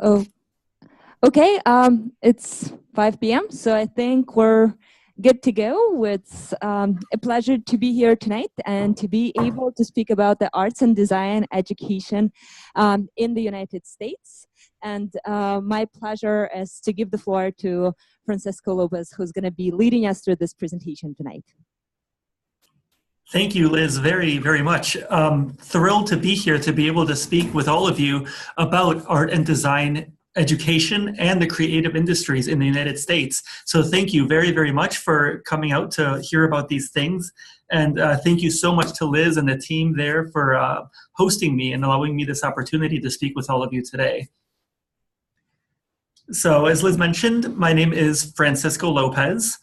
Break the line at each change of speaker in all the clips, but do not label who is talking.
Oh, okay. It's 5 p.m., so I think we're good to go. It's a pleasure to be here tonight and to be able to speak about the arts and design education in the United States. And my pleasure is to give the floor to Francisco Lopez, who's going to be leading us through this presentation tonight.
Thank you, Liz, very, very much. Thrilled to be here to be able to speak with all of you about art and design education and the creative industries in the United States. So thank you very, very much for coming out to hear about these things. And thank you so much to Liz and the team there for hosting me and allowing me this opportunity to speak with all of you today. So as Liz mentioned, my name is Francisco Lopez.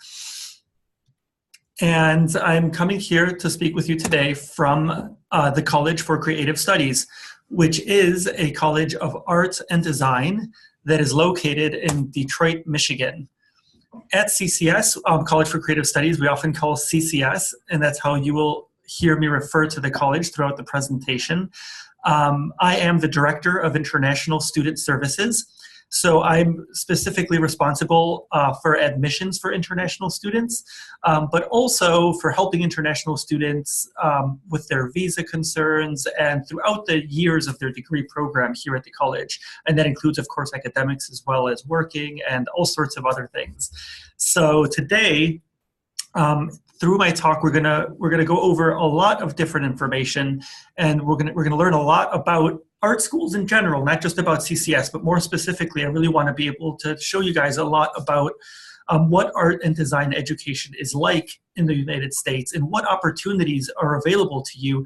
And I'm coming here to speak with you today from the College for Creative Studies, which is a college of arts and design that is located in Detroit, Michigan. At CCS, College for Creative Studies, we often call CCS, and that's how you will hear me refer to the college throughout the presentation. I am the Director of International Student Services. So I'm specifically responsible for admissions for international students, but also for helping international students with their visa concerns and throughout the years of their degree program here at the college. And that includes, of course, academics as well as working and all sorts of other things. So today, through my talk, we're gonna go over a lot of different information, and we're gonna learn a lot about art schools in general, not just about CCS, but more specifically, I really want to be able to show you guys a lot about what art and design education is like in the United States and what opportunities are available to you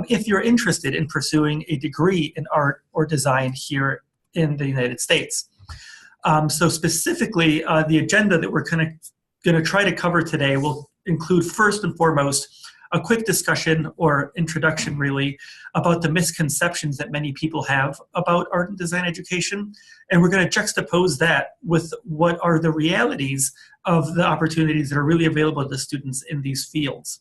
if you're interested in pursuing a degree in art or design here in the United States. So specifically, the agenda that we're going to try to cover today will include, first and foremost, a quick discussion or introduction really about the misconceptions that many people have about art and design education. And we're going to juxtapose that with what are the realities of the opportunities that are really available to students in these fields.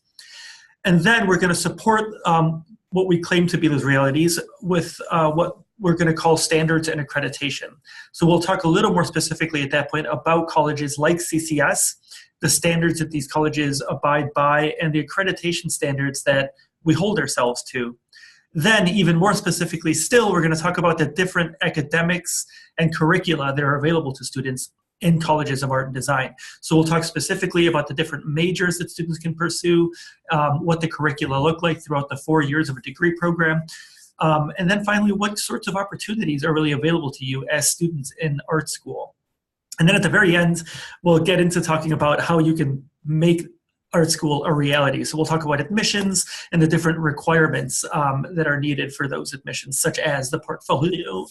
And then we're going to support what we claim to be those realities with what we're going to call standards and accreditation. So we'll talk a little more specifically at that point about colleges like CCS, the standards that these colleges abide by, and the accreditation standards that we hold ourselves to. Then, even more specifically still, we're going to talk about the different academics and curricula that are available to students in colleges of art and design. So we'll talk specifically about the different majors that students can pursue, what the curricula look like throughout the 4 years of a degree program, and then finally, what sorts of opportunities are really available to you as students in art school. And then at the very end, we'll get into talking about how you can make art school a reality. So we'll talk about admissions and the different requirements that are needed for those admissions, such as the portfolio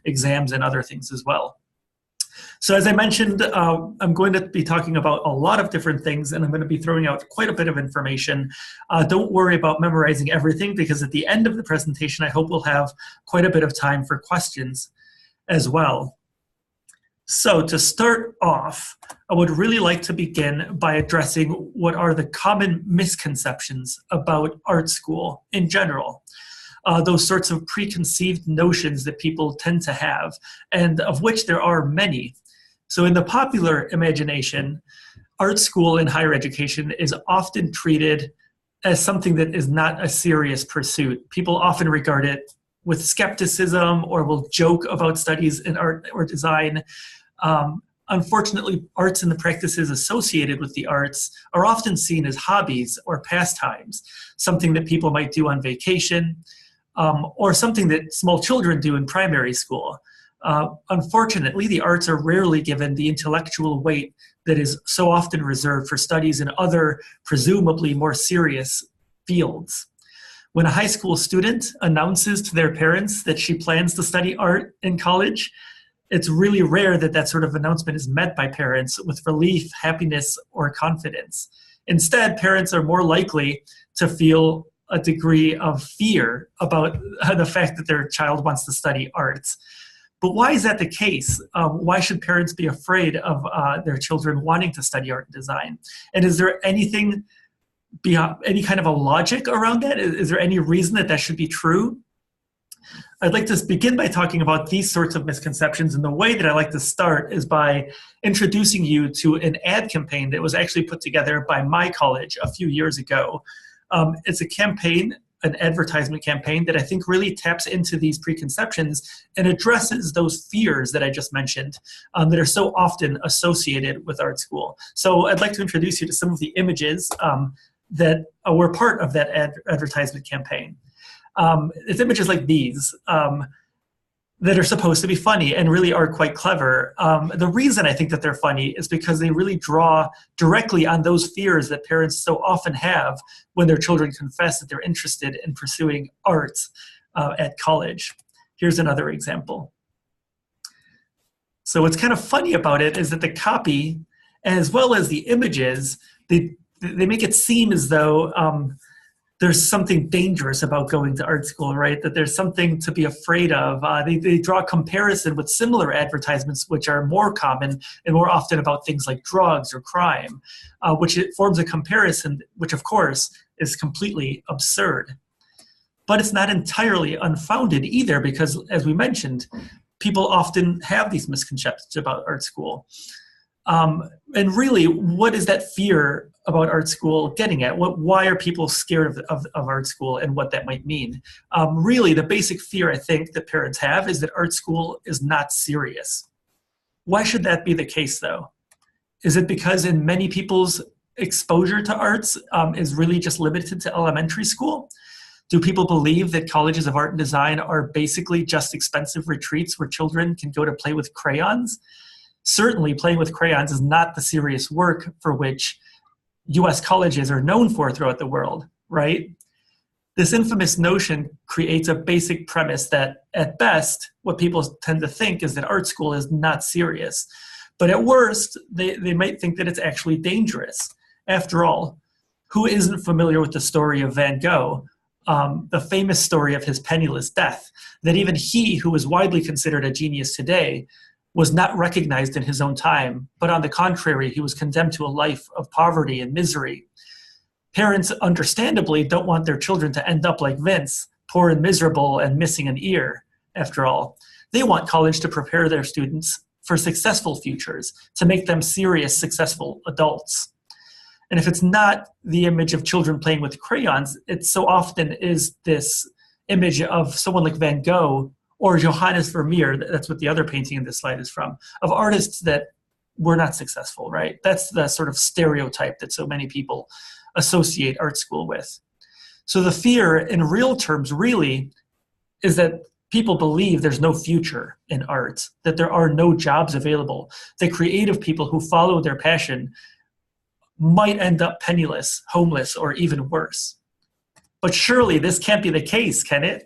exams and other things as well. So as I mentioned, I'm going to be talking about a lot of different things, and I'm going to be throwing out quite a bit of information. Don't worry about memorizing everything, because at the end of the presentation, I hope we'll have quite a bit of time for questions as well. So to start off, I would really like to begin by addressing what are the common misconceptions about art school in general. Those sorts of preconceived notions that people tend to have, and of which there are many. So in the popular imagination, art school in higher education is often treated as something that is not a serious pursuit. People often regard it with skepticism or will joke about studies in art or design. Unfortunately, arts and the practices associated with the arts are often seen as hobbies or pastimes, something that people might do on vacation, or something that small children do in primary school. Unfortunately, the arts are rarely given the intellectual weight that is so often reserved for studies in other, presumably more serious fields. When a high school student announces to their parents that she plans to study art in college, it's really rare that that sort of announcement is met by parents with relief, happiness, or confidence. Instead, parents are more likely to feel a degree of fear about the fact that their child wants to study arts. But why is that the case? Why should parents be afraid of their children wanting to study art and design? And is there anything beyond any kind of a logic around that? Is there any reason that that should be true? I'd like to begin by talking about these sorts of misconceptions, and the way that I like to start is by introducing you to an ad campaign that was actually put together by my college a few years ago. It's a campaign, an advertisement campaign that I think really taps into these preconceptions and addresses those fears that I just mentioned that are so often associated with art school. So I'd like to introduce you to some of the images that were part of that advertisement campaign. It's images like these that are supposed to be funny and really are quite clever. The reason I think that they're funny is because they really draw directly on those fears that parents so often have when their children confess that they're interested in pursuing art at college. Here's another example. So what's kind of funny about it is that the copy, as well as the images, they make it seem as though there's something dangerous about going to art school, right? That there's something to be afraid of. They draw a comparison with similar advertisements, which are more common and more often about things like drugs or crime, which it forms a comparison, which of course is completely absurd. But it's not entirely unfounded either, because as we mentioned, people often have these misconceptions about art school. And really, what is that fear about art school getting at? Why are people scared of art school and what that might mean? Really, the basic fear I think that parents have is that art school is not serious. Why should that be the case, though? Is it because in many people's exposure to arts is really just limited to elementary school? Do people believe that colleges of art and design are basically just expensive retreats where children can go to play with crayons? Certainly, playing with crayons is not the serious work for which US colleges are known for throughout the world, right? This infamous notion creates a basic premise that, at best, what people tend to think is that art school is not serious. But at worst, they might think that it's actually dangerous. After all, who isn't familiar with the story of Van Gogh, the famous story of his penniless death, that even he, who is widely considered a genius today, was not recognized in his own time, but on the contrary, he was condemned to a life of poverty and misery. Parents, understandably, don't want their children to end up like Vince, poor and miserable and missing an ear, after all. They want college to prepare their students for successful futures, to make them serious, successful adults. And if it's not the image of children playing with crayons, it so often is this image of someone like Van Gogh or Johannes Vermeer, that's what the other painting in this slide is from, of artists that were not successful, right? That's the sort of stereotype that so many people associate art school with. So the fear in real terms really is that people believe there's no future in art, that there are no jobs available, that creative people who follow their passion might end up penniless, homeless, or even worse. But surely this can't be the case, can it?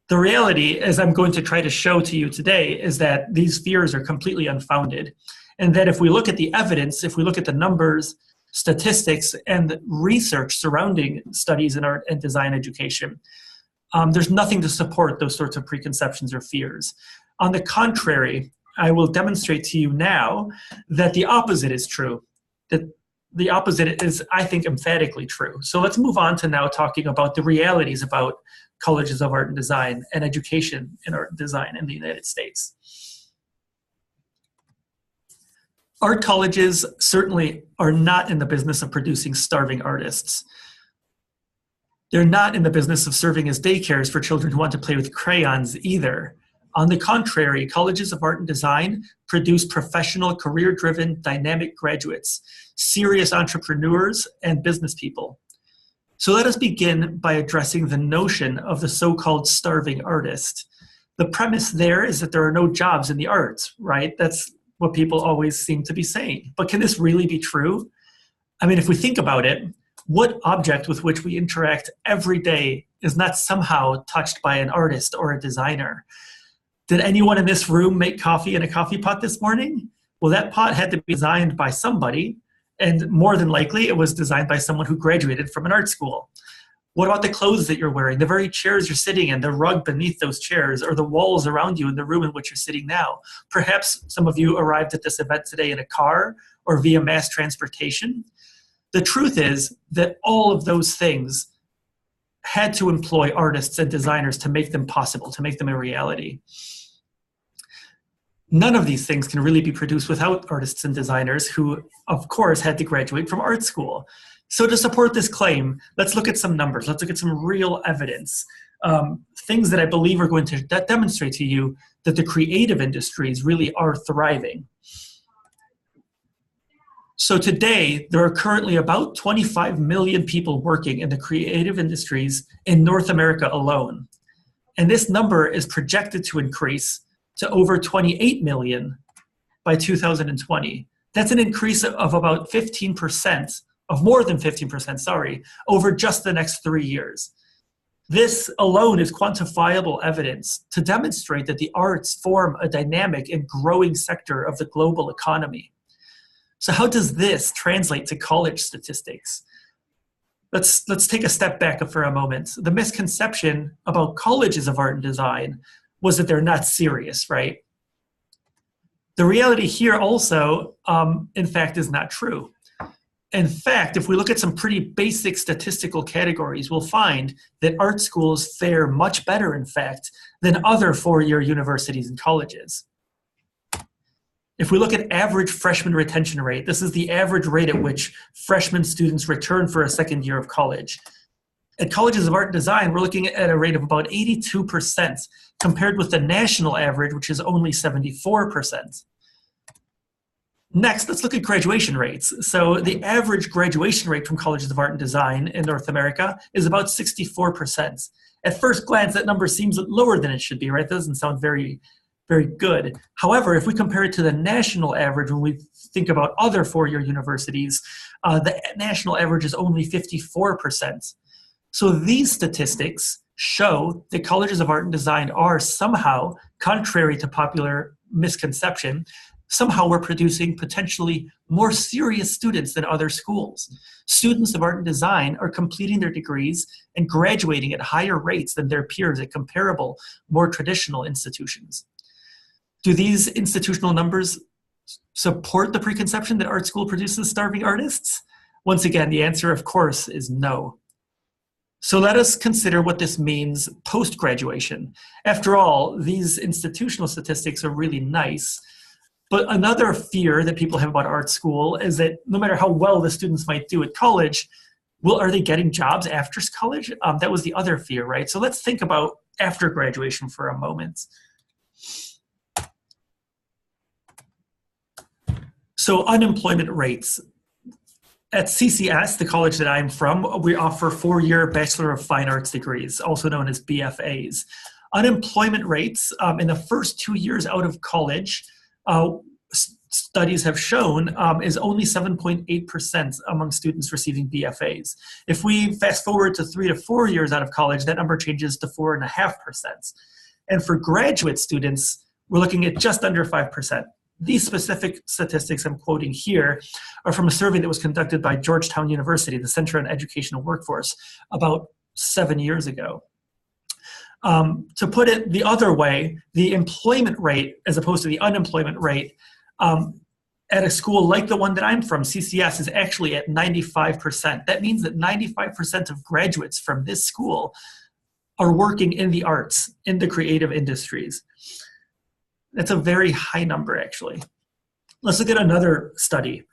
The reality, as I'm going to try to show to you today, is that these fears are completely unfounded. And that if we look at the evidence, if we look at the numbers, statistics, and research surrounding studies in art and design education, there's nothing to support those sorts of preconceptions or fears. On the contrary, I will demonstrate to you now that the opposite is true, that the opposite is, I think, emphatically true. So let's move on to now talking about the realities about colleges of art and design and education in art and design in the United States. Art colleges certainly are not in the business of producing starving artists. They're not in the business of serving as daycares for children who want to play with crayons either. On the contrary, colleges of art and design produce professional, career-driven, dynamic graduates, serious entrepreneurs, and business people. So let us begin by addressing the notion of the so-called starving artist. The premise there is that there are no jobs in the arts, right? That's what people always seem to be saying. But can this really be true? I mean, if we think about it, what object with which we interact every day is not somehow touched by an artist or a designer? Did anyone in this room make coffee in a coffee pot this morning? Well, that pot had to be designed by somebody, and more than likely it was designed by someone who graduated from an art school. What about the clothes that you're wearing, the very chairs you're sitting in, the rug beneath those chairs, or the walls around you in the room in which you're sitting now? Perhaps some of you arrived at this event today in a car or via mass transportation. The truth is that all of those things had to employ artists and designers to make them possible, to make them a reality. None of these things can really be produced without artists and designers who, of course, had to graduate from art school. So to support this claim, let's look at some numbers. Let's look at some real evidence, things that I believe are going to demonstrate to you that the creative industries really are thriving. So today, there are currently about 25 million people working in the creative industries in North America alone. And this number is projected to increase to over 28 million by 2020. That's an increase of about 15%, of more than 15%, sorry, over just the next 3 years. This alone is quantifiable evidence to demonstrate that the arts form a dynamic and growing sector of the global economy. So how does this translate to college statistics? Let's take a step back for a moment. The misconception about colleges of art and design was that they're not serious, right? The reality here also, in fact, is not true. In fact, if we look at some pretty basic statistical categories, we'll find that art schools fare much better, in fact, than other four-year universities and colleges. If we look at average freshman retention rate, this is the average rate at which freshman students return for a second year of college. At colleges of art and design, we're looking at a rate of about 82%, compared with the national average, which is only 74%. Next, let's look at graduation rates. So the average graduation rate from colleges of art and design in North America is about 64%. At first glance, that number seems lower than it should be, right? That doesn't sound very good. However, if we compare it to the national average, when we think about other four-year universities, the national average is only 54%. So these statistics show that colleges of art and design are somehow, contrary to popular misconception, somehow we're producing potentially more serious students than other schools. Students of art and design are completing their degrees and graduating at higher rates than their peers at comparable, more traditional institutions. Do these institutional numbers support the preconception that art school produces starving artists? Once again, the answer, of course, is no. So let us consider what this means post-graduation. After all, these institutional statistics are really nice, but another fear that people have about art school is that no matter how well the students might do at college, are they getting jobs after college? That was the other fear, right? So let's think about after graduation for a moment. So unemployment rates. At CCS, the college that I'm from, we offer four-year Bachelor of Fine Arts degrees, also known as BFAs. Unemployment rates in the first 2 years out of college, studies have shown, is only 7.8% among students receiving BFAs. If we fast forward to 3 to 4 years out of college, that number changes to 4.5%. And for graduate students, we're looking at just under 5%. These specific statistics I'm quoting here are from a survey that was conducted by Georgetown University, the Center on Educational Workforce, about 7 years ago. To put it the other way, the employment rate, as opposed to the unemployment rate, at a school like the one that I'm from, CCS, is actually at 95%. That means that 95% of graduates from this school are working in the arts, in the creative industries. That's a very high number, actually. Let's look at another study.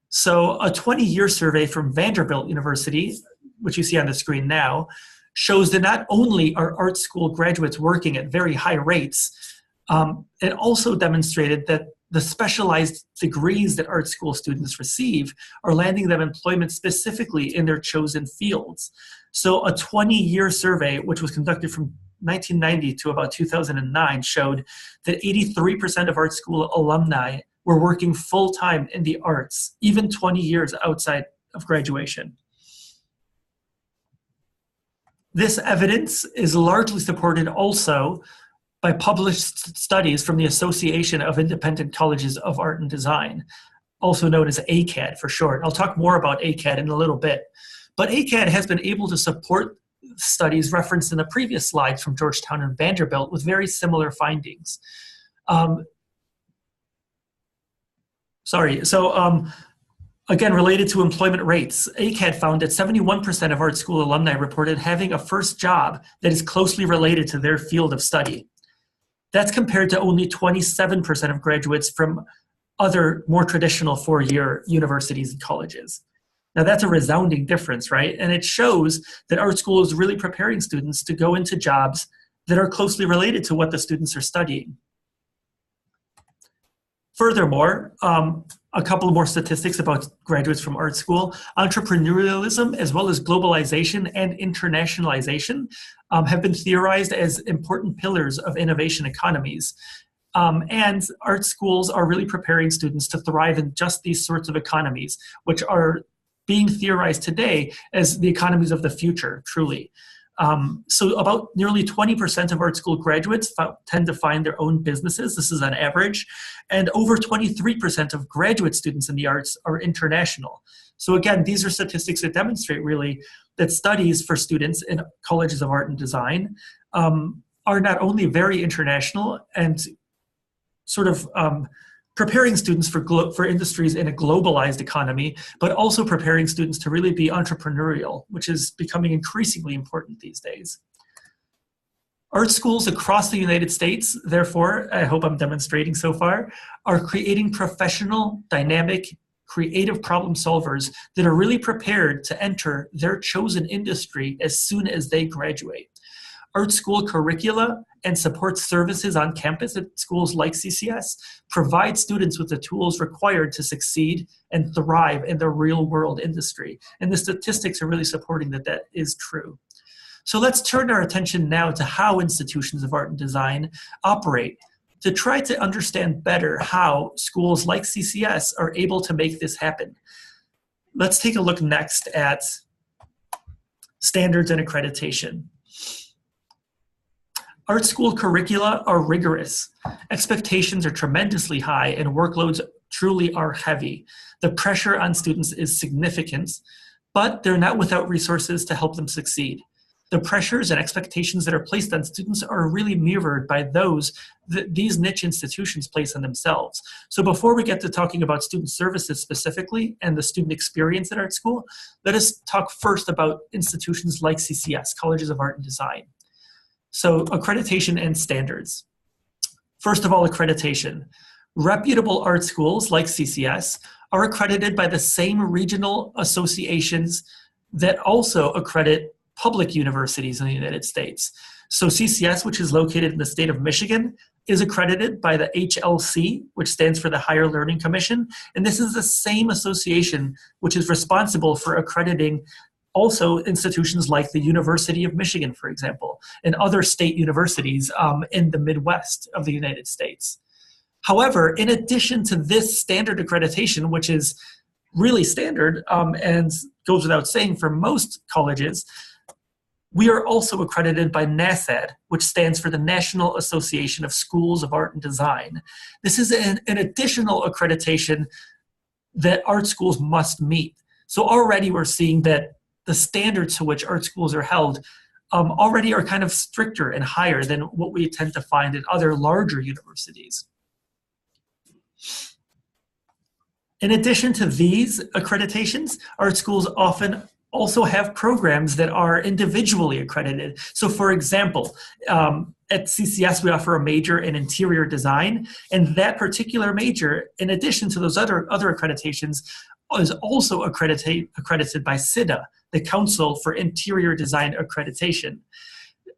So a 20-year survey from Vanderbilt University, which you see on the screen now, shows that not only are art school graduates working at very high rates, it also demonstrated that the specialized degrees that art school students receive are landing them employment specifically in their chosen fields. So a 20-year survey, which was conducted from 1990 to about 2009, showed that 83% of art school alumni were working full-time in the arts, even 20 years outside of graduation. This evidence is largely supported also by published studies from the Association of Independent Colleges of Art and Design, also known as ACAD for short. I'll talk more about ACAD in a little bit. But ACAD has been able to support studies referenced in the previous slides from Georgetown and Vanderbilt with very similar findings. Again, related to employment rates, ACAD found that 71% of art school alumni reported having a first job that is closely related to their field of study. That's compared to only 27% of graduates from other more traditional four-year universities and colleges. Now that's a resounding difference, right? And it shows that art school is really preparing students to go into jobs that are closely related to what the students are studying. Furthermore, a couple more statistics about graduates from art school. Entrepreneurialism, as well as globalization and internationalization, have been theorized as important pillars of innovation economies. And art schools are really preparing students to thrive in just these sorts of economies, which are being theorized today as the economies of the future, truly. So about nearly 20% of art school graduates tend to find their own businesses. This is on average. And over 23% of graduate students in the arts are international. So again, these are statistics that demonstrate really that studies for students in colleges of art and design are not only very international and sort of preparing students for industries in a globalized economy, but also preparing students to really be entrepreneurial, which is becoming increasingly important these days. Art schools across the United States, therefore, I hope I'm demonstrating so far, are creating professional, dynamic, creative problem solvers that are really prepared to enter their chosen industry as soon as they graduate. Art school curricula and support services on campus at schools like CCS provide students with the tools required to succeed and thrive in the real world industry. And the statistics are really supporting that that is true. So let's turn our attention now to how institutions of art and design operate to try to understand better how schools like CCS are able to make this happen. Let's take a look next at standards and accreditation. Art school curricula are rigorous. Expectations are tremendously high and workloads truly are heavy. The pressure on students is significant, but they're not without resources to help them succeed. The pressures and expectations that are placed on students are really mirrored by those that these niche institutions place on themselves. So before we get to talking about student services specifically and the student experience at art school, let us talk first about institutions like CCS, Colleges of Art and Design. So accreditation and standards. First of all, accreditation. Reputable art schools like CCS are accredited by the same regional associations that also accredit public universities in the United States. So CCS, which is located in the state of Michigan, is accredited by the HLC, which stands for the Higher Learning Commission. And this is the same association which is responsible for accrediting also institutions like the University of Michigan, for example, and other state universities in the Midwest of the United States. However, in addition to this standard accreditation, which is really standard and goes without saying for most colleges, we are also accredited by NASAD, which stands for the National Association of Schools of Art and Design. This is an additional accreditation that art schools must meet. So already we're seeing that the standards to which art schools are held already are kind of stricter and higher than what we tend to find in other larger universities. In addition to these accreditations, art schools often also have programs that are individually accredited. So for example, at CCS, we offer a major in interior design, and that particular major, in addition to those other accreditations, is also accredited by CIDA, the Council for Interior Design Accreditation.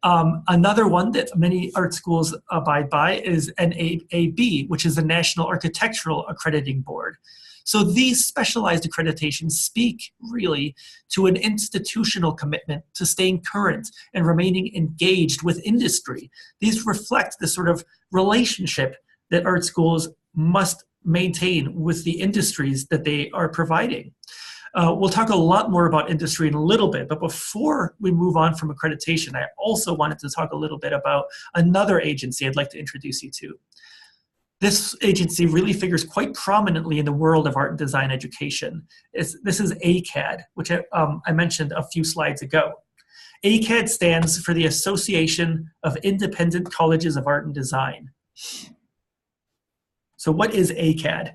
Another one that many art schools abide by is NAAB, which is the National Architectural Accrediting Board. So these specialized accreditations speak really to an institutional commitment to staying current and remaining engaged with industry. These reflect the sort of relationship that art schools must maintain with the industries that they are providing. We'll talk a lot more about industry in a little bit, but before we move on from accreditation, I also wanted to talk a little bit about another agency I'd like to introduce you to. This agency really figures quite prominently in the world of art and design education. This is ACAD, which I mentioned a few slides ago. ACAD stands for the Association of Independent Colleges of Art and Design. So what is ACAD?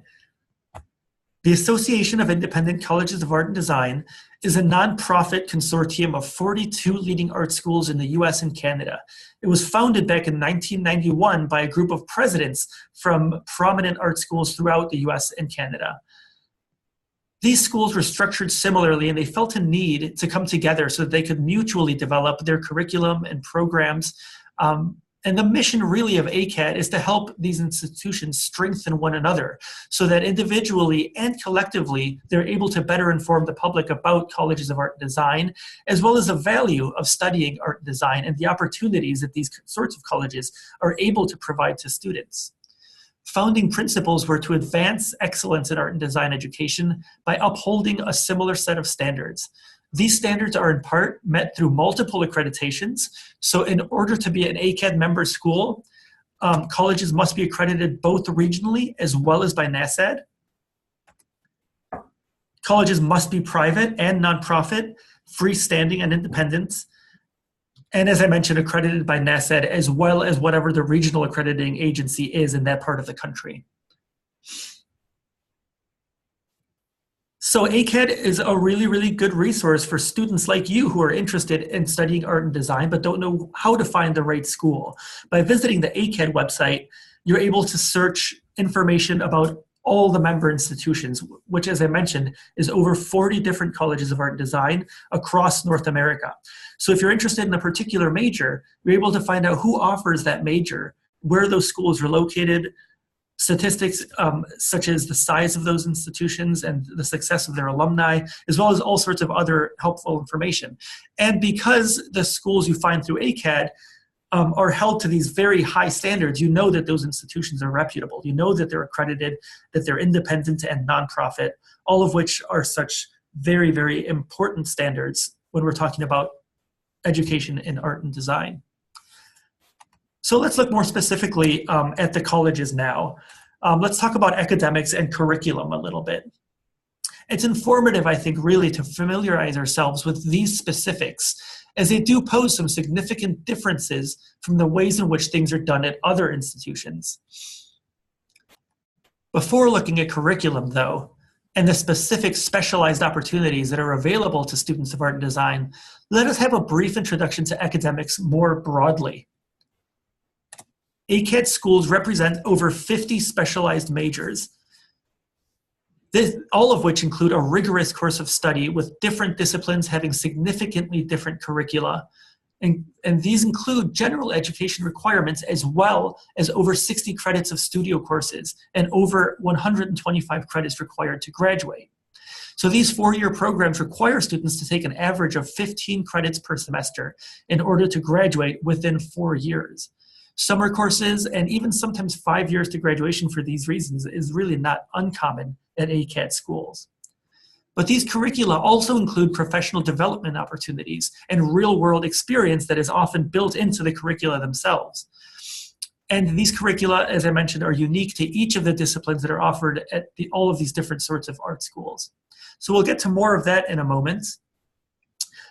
The Association of Independent Colleges of Art and Design is a nonprofit consortium of 42 leading art schools in the US and Canada. It was founded back in 1991 by a group of presidents from prominent art schools throughout the US and Canada. These schools were structured similarly, and they felt a need to come together so that they could mutually develop their curriculum and programs. And the mission really of ACAD is to help these institutions strengthen one another so that individually and collectively, they're able to better inform the public about colleges of art and design, as well as the value of studying art and design and the opportunities that these sorts of colleges are able to provide to students. Founding principles were to advance excellence in art and design education by upholding a similar set of standards. These standards are in part met through multiple accreditations. So in order to be an ACAD member school, colleges must be accredited both regionally as well as by NASAD. Colleges must be private and nonprofit, freestanding and independent. And as I mentioned, accredited by NASAD as well as whatever the regional accrediting agency is in that part of the country. So ACAD is a really, really good resource for students like you who are interested in studying art and design but don't know how to find the right school. By visiting the ACAD website, you're able to search information about all the member institutions, which, as I mentioned, is over 40 different colleges of art and design across North America. So if you're interested in a particular major, you're able to find out who offers that major, where those schools are located, statistics such as the size of those institutions and the success of their alumni, as well as all sorts of other helpful information. And because the schools you find through ACAD are held to these very high standards, you know that those institutions are reputable. You know that they're accredited, that they're independent and nonprofit, all of which are such very, very important standards when we're talking about education in art and design. So let's look more specifically at the colleges now. Let's talk about academics and curriculum a little bit. It's informative, I think, really to familiarize ourselves with these specifics, as they do pose some significant differences from the ways in which things are done at other institutions. Before looking at curriculum, though, and the specific specialized opportunities that are available to students of art and design, let us have a brief introduction to academics more broadly. ACAD schools represent over 50 specialized majors, all of which include a rigorous course of study with different disciplines having significantly different curricula. And these include general education requirements as well as over 60 credits of studio courses and over 125 credits required to graduate. So these four-year programs require students to take an average of 15 credits per semester in order to graduate within 4 years. Summer courses and even sometimes 5 years to graduation for these reasons is really not uncommon at ACAD schools. But these curricula also include professional development opportunities and real-world experience that is often built into the curricula themselves. And these curricula, as I mentioned, are unique to each of the disciplines that are offered at all of these different sorts of art schools. So we'll get to more of that in a moment.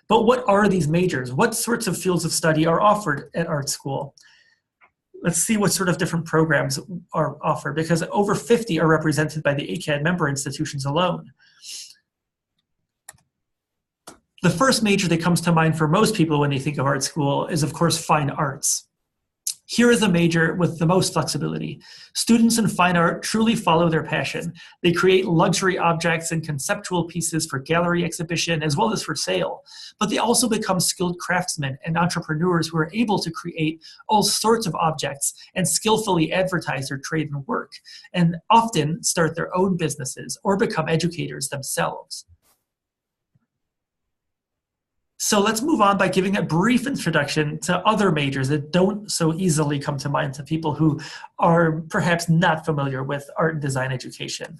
But what are these majors? What sorts of fields of study are offered at art school? Let's see what sort of different programs are offered, because over 50 are represented by the ACAD member institutions alone. The first major that comes to mind for most people when they think of art school is, of course, fine arts. Here is a major with the most flexibility. Students in fine art truly follow their passion. They create luxury objects and conceptual pieces for gallery exhibition as well as for sale. But they also become skilled craftsmen and entrepreneurs who are able to create all sorts of objects and skillfully advertise their trade and work, and often start their own businesses or become educators themselves. So let's move on by giving a brief introduction to other majors that don't so easily come to mind to people who are perhaps not familiar with art and design education.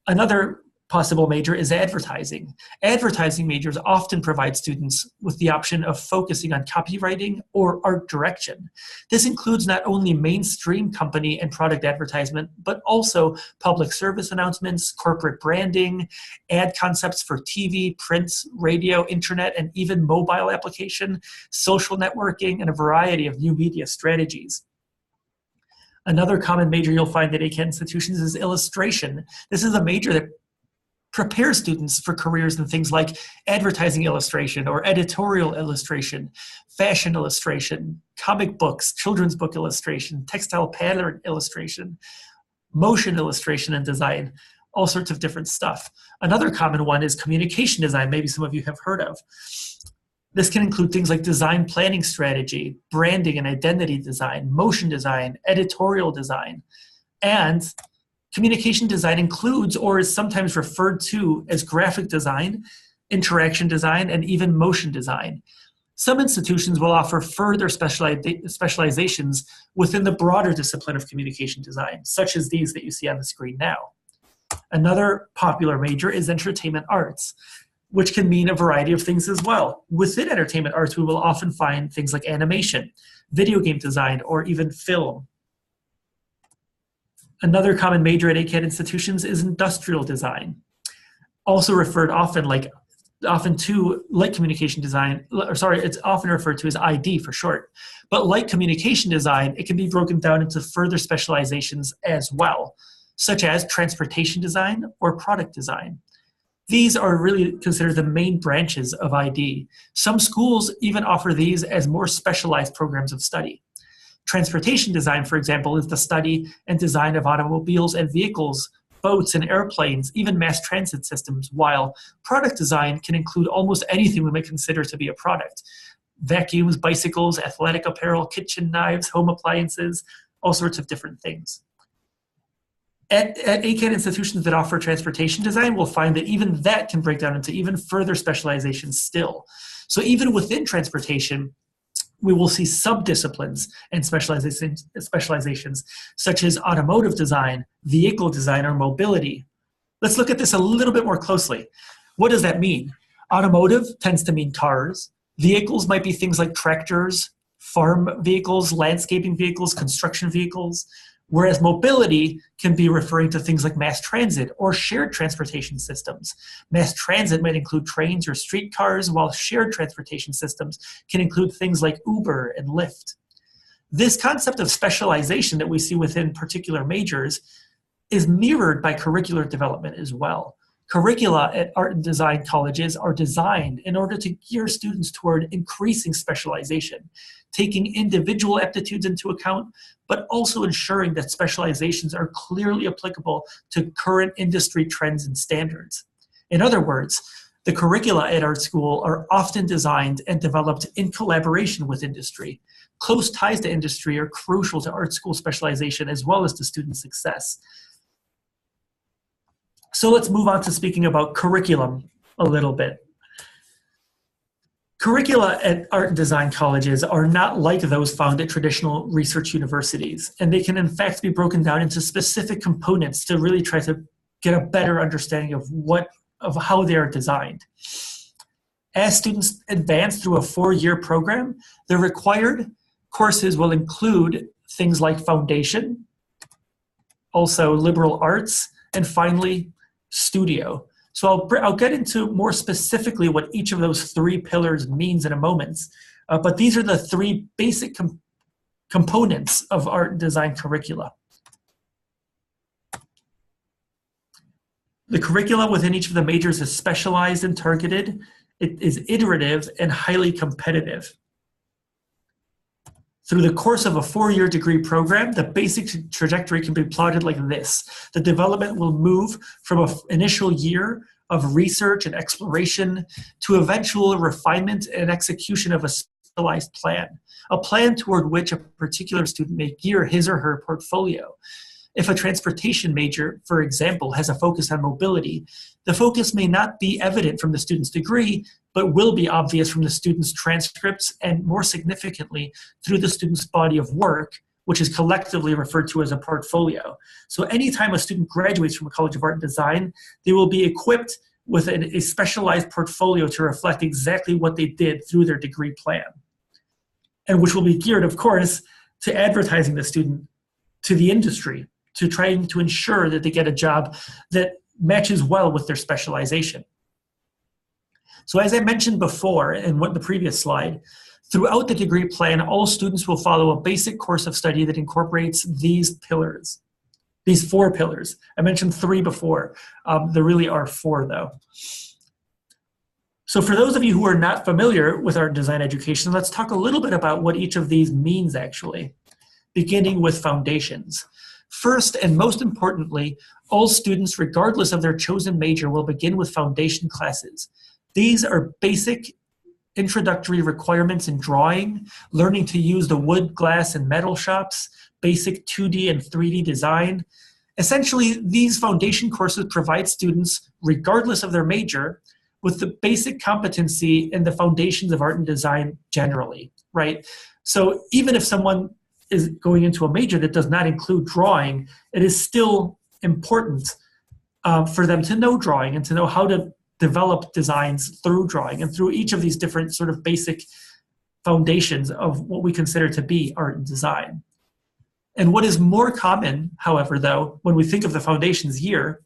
Another possible major is advertising. Advertising majors often provide students with the option of focusing on copywriting or art direction. This includes not only mainstream company and product advertisement, but also public service announcements, corporate branding, ad concepts for TV, print, radio, internet, and even mobile application, social networking, and a variety of new media strategies. Another common major you'll find at ACAD institutions is illustration. This is a major that prepare students for careers in things like advertising illustration or editorial illustration, fashion illustration, comic books, children's book illustration, textile pattern illustration, motion illustration and design, all sorts of different stuff. Another common one is communication design, maybe some of you have heard of. This can include things like design planning strategy, branding and identity design, motion design, editorial design, and communication design includes or is sometimes referred to as graphic design, interaction design, and even motion design. Some institutions will offer further specializations within the broader discipline of communication design, such as these that you see on the screen now. Another popular major is entertainment arts, which can mean a variety of things as well. Within entertainment arts, we will often find things like animation, video game design, or even film. Another common major at ACAD institutions is industrial design, also referred often to like communication design, it's often referred to as ID for short. But like communication design, it can be broken down into further specializations as well, such as transportation design or product design. These are really considered the main branches of ID. Some schools even offer these as more specialized programs of study. Transportation design, for example, is the study and design of automobiles and vehicles, boats and airplanes, even mass transit systems, while product design can include almost anything we might consider to be a product. Vacuums, bicycles, athletic apparel, kitchen knives, home appliances, all sorts of different things. At ACAD institutions that offer transportation design, we'll find that even that can break down into even further specializations still. So even within transportation, we will see subdisciplines and specializations such as automotive design, vehicle design, or mobility. Let's look at this a little bit more closely. What does that mean? Automotive tends to mean cars. Vehicles might be things like tractors, farm vehicles, landscaping vehicles, construction vehicles, whereas mobility can be referring to things like mass transit or shared transportation systems. Mass transit might include trains or streetcars, while shared transportation systems can include things like Uber and Lyft. This concept of specialization that we see within particular majors is mirrored by curricular development as well. Curricula at art and design colleges are designed in order to gear students toward increasing specialization, taking individual aptitudes into account, but also ensuring that specializations are clearly applicable to current industry trends and standards. In other words, the curricula at art school are often designed and developed in collaboration with industry. Close ties to industry are crucial to art school specialization as well as to student success. So let's move on to speaking about curriculum a little bit. Curricula at art and design colleges are not like those found at traditional research universities, and they can in fact be broken down into specific components to really try to get a better understanding of how they are designed. As students advance through a 4-year program, the required courses will include things like foundation, also liberal arts, and finally, studio. So I'll get into more specifically what each of those 3 pillars means in a moment, but these are the 3 basic components of art and design curricula. The curricula within each of the majors is specialized and targeted. It is iterative and highly competitive. Through the course of a 4-year degree program, the basic trajectory can be plotted like this. The development will move from an initial year of research and exploration to eventual refinement and execution of a specialized plan, a plan toward which a particular student may gear his or her portfolio. If a transportation major, for example, has a focus on mobility, the focus may not be evident from the student's degree, but will be obvious from the student's transcripts and, more significantly, through the student's body of work, which is collectively referred to as a portfolio. So anytime a student graduates from a College of Art and Design, they will be equipped with a specialized portfolio to reflect exactly what they did through their degree plan, and which will be geared, of course, to advertising the student to the industry, to trying to ensure that they get a job that matches well with their specialization. So as I mentioned before in the previous slide, throughout the degree plan, all students will follow a basic course of study that incorporates these pillars. These 4 pillars. I mentioned 3 before. There really are 4 though. So for those of you who are not familiar with art and design education, let's talk a little bit about what each of these means actually, beginning with foundations. First and most importantly, all students, regardless of their chosen major, will begin with foundation classes. These are basic introductory requirements in drawing, learning to use the wood, glass, and metal shops, basic 2D and 3D design. Essentially, these foundation courses provide students, regardless of their major, with the basic competency in the foundations of art and design generally, right? So even if someone is going into a major that does not include drawing, it is still important for them to know drawing and to know how to develop designs through drawing and through each of these different sort of basic foundations of what we consider to be art and design. And what is more common, however, though, when we think of the foundations year,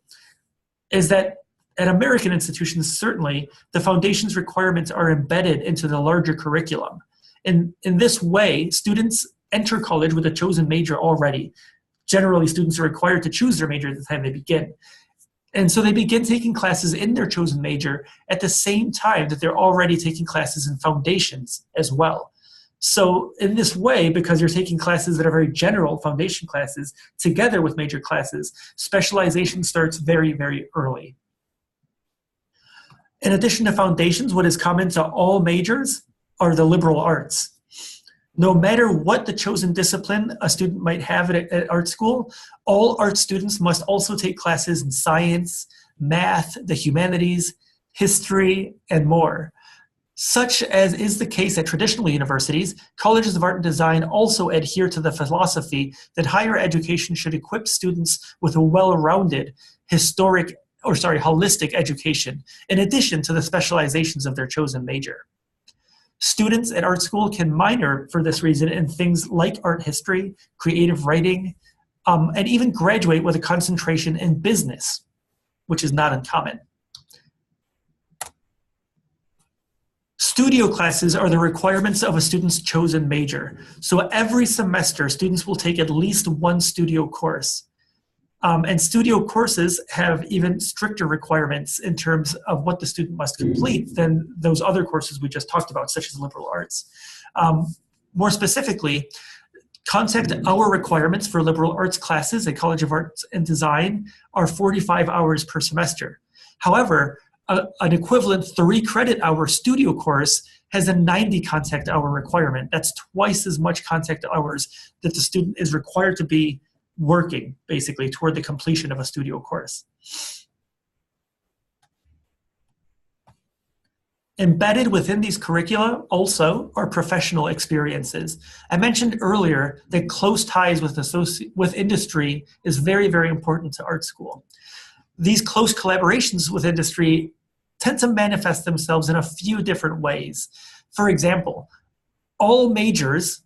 is that at American institutions, certainly, the foundations requirements are embedded into the larger curriculum. In this way, students enter college with a chosen major already. Generally, students are required to choose their major at the time they begin. And so they begin taking classes in their chosen major at the same time that they're already taking classes in foundations as well. So in this way, because you're taking classes that are very general foundation classes together with major classes, specialization starts very, very early. In addition to foundations, what is common to all majors are the liberal arts. No matter what the chosen discipline a student might have at art school, all art students must also take classes in science, math, the humanities, history, and more. Such as is the case at traditional universities, colleges of art and design also adhere to the philosophy that higher education should equip students with a well-rounded holistic education, in addition to the specializations of their chosen major. Students at art school can minor for this reason in things like art history, creative writing, and even graduate with a concentration in business, which is not uncommon. Studio classes are the requirements of a student's chosen major. So every semester, students will take at least 1 studio course. And studio courses have even stricter requirements in terms of what the student must complete than those other courses we just talked about, such as liberal arts. More specifically, contact hour requirements for liberal arts classes at College of Arts and Design are 45 hours per semester. However, an equivalent 3 credit hour studio course has a 90 contact hour requirement. That's twice as much contact hours that the student is required to be working, basically, toward the completion of a studio course. Embedded within these curricula also are professional experiences. I mentioned earlier that close ties with industry is very, very important to art school. These close collaborations with industry tend to manifest themselves in a few different ways. For example, all majors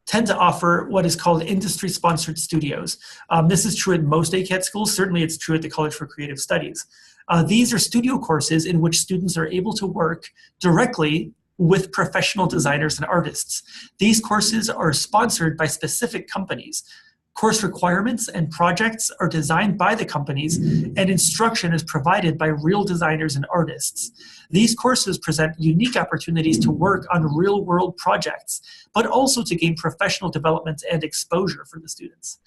tend to offer what is called industry-sponsored studios. This is true at most ACAT schools. Certainly it's true at the College for Creative Studies. These are studio courses in which students are able to work directly with professional designers and artists. These courses are sponsored by specific companies. Course requirements and projects are designed by the companies, and instruction is provided by real designers and artists. These courses present unique opportunities to work on real-world projects, but also to gain professional development and exposure for the students.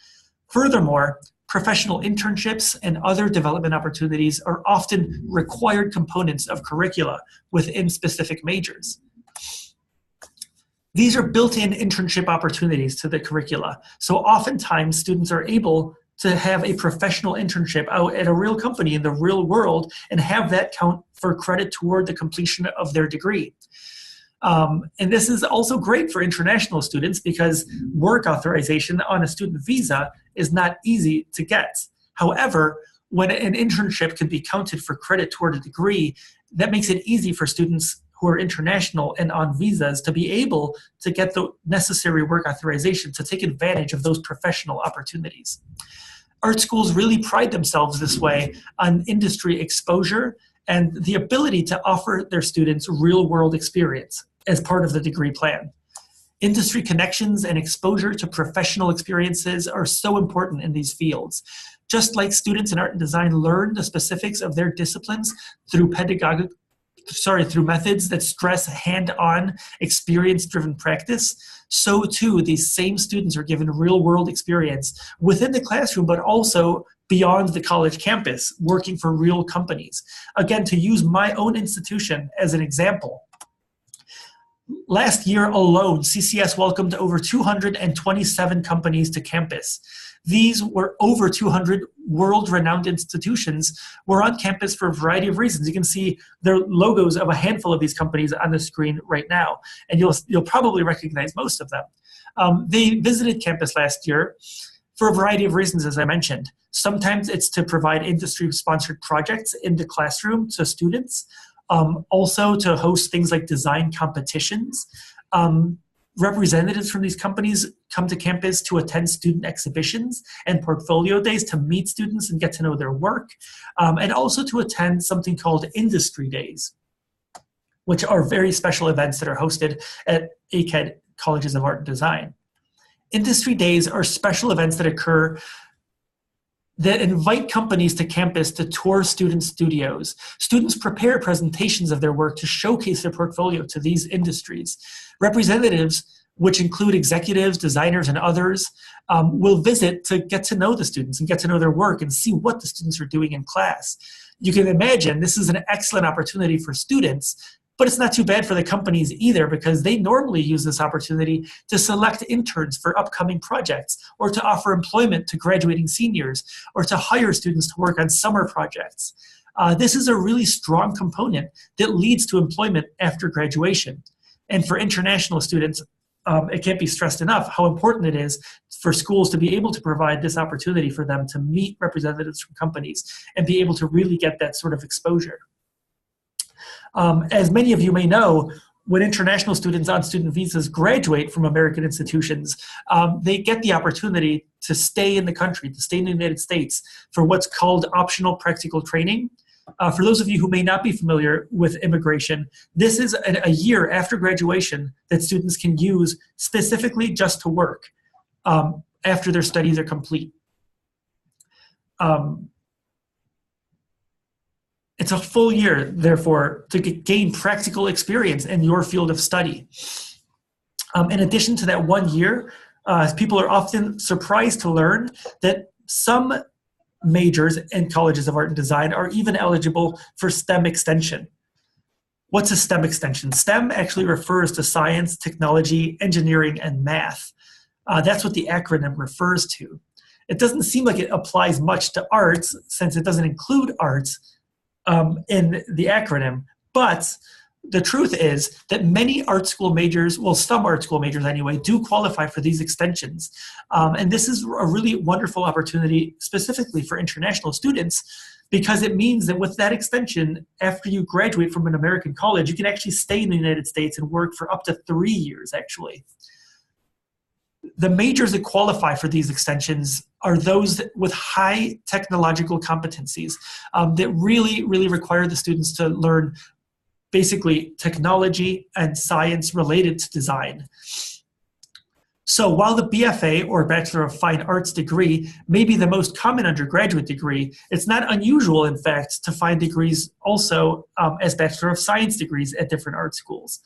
Furthermore, professional internships and other development opportunities are often required components of curricula within specific majors. These are built-in internship opportunities to the curricula. So oftentimes students are able to have a professional internship out at a real company in the real world and have that count for credit toward the completion of their degree. And this is also great for international students because work authorization on a student visa is not easy to get. However, when an internship can be counted for credit toward a degree, that makes it easy for students who are international and on visas to be able to get the necessary work authorization to take advantage of those professional opportunities. Art schools really pride themselves this way on industry exposure and the ability to offer their students real-world experience as part of the degree plan. Industry connections and exposure to professional experiences are so important in these fields. just like students in art and design learn the specifics of their disciplines through through methods that stress hand-on, experience-driven practice, so too these same students are given real-world experience within the classroom, but also beyond the college campus, working for real companies. Again, to use my own institution as an example, last year alone, CCS welcomed over 227 companies to campus. These were over 200 world-renowned institutions were on campus for a variety of reasons. You can see their logos of a handful of these companies on the screen right now, and you'll probably recognize most of them. They visited campus last year for a variety of reasons, as I mentioned. Sometimes it's to provide industry-sponsored projects in the classroom to students, also to host things like design competitions. Representatives from these companies come to campus to attend student exhibitions and portfolio days to meet students and get to know their work, and also to attend something called industry days, which are very special events that are hosted at ACAD colleges of art and design. Industry days are special events that occur that invite companies to campus to tour student studios. Students prepare presentations of their work to showcase their portfolio to these industries. Representatives, which include executives, designers, and others, will visit to get to know the students and get to know their work and see what the students are doing in class. You can imagine this is an excellent opportunity for students, but it's not too bad for the companies either, because they normally use this opportunity to select interns for upcoming projects, or to offer employment to graduating seniors, or to hire students to work on summer projects. This is a really strong component that leads to employment after graduation. And for international students, it can't be stressed enough how important it is for schools to be able to provide this opportunity for them to meet representatives from companies and be able to really get that sort of exposure. As many of you may know, when international students on student visas graduate from American institutions, they get the opportunity to stay in the country, to stay in the United States for what's called optional practical training. For those of you who may not be familiar with immigration, this is a year after graduation that students can use specifically just to work after their studies are complete. It's a full year, therefore, to gain practical experience in your field of study. In addition to that 1 year, people are often surprised to learn that some majors in colleges of art and design are even eligible for STEM extension. What's a STEM extension? STEM actually refers to science, technology, engineering, and math. That's what the acronym refers to. It doesn't seem like it applies much to arts, since it doesn't include arts in the acronym, but the truth is that many art school majors, well, some art school majors anyway, do qualify for these extensions. And this is a really wonderful opportunity specifically for international students, because it means that with that extension, after you graduate from an American college, you can actually stay in the United States and work for up to 3 years, actually. The majors that qualify for these extensions are those with high technological competencies that really, really require the students to learn basically technology and science related to design. So while the BFA, or Bachelor of Fine Arts degree, may be the most common undergraduate degree, it's not unusual, in fact, to find degrees also as Bachelor of Science degrees at different art schools.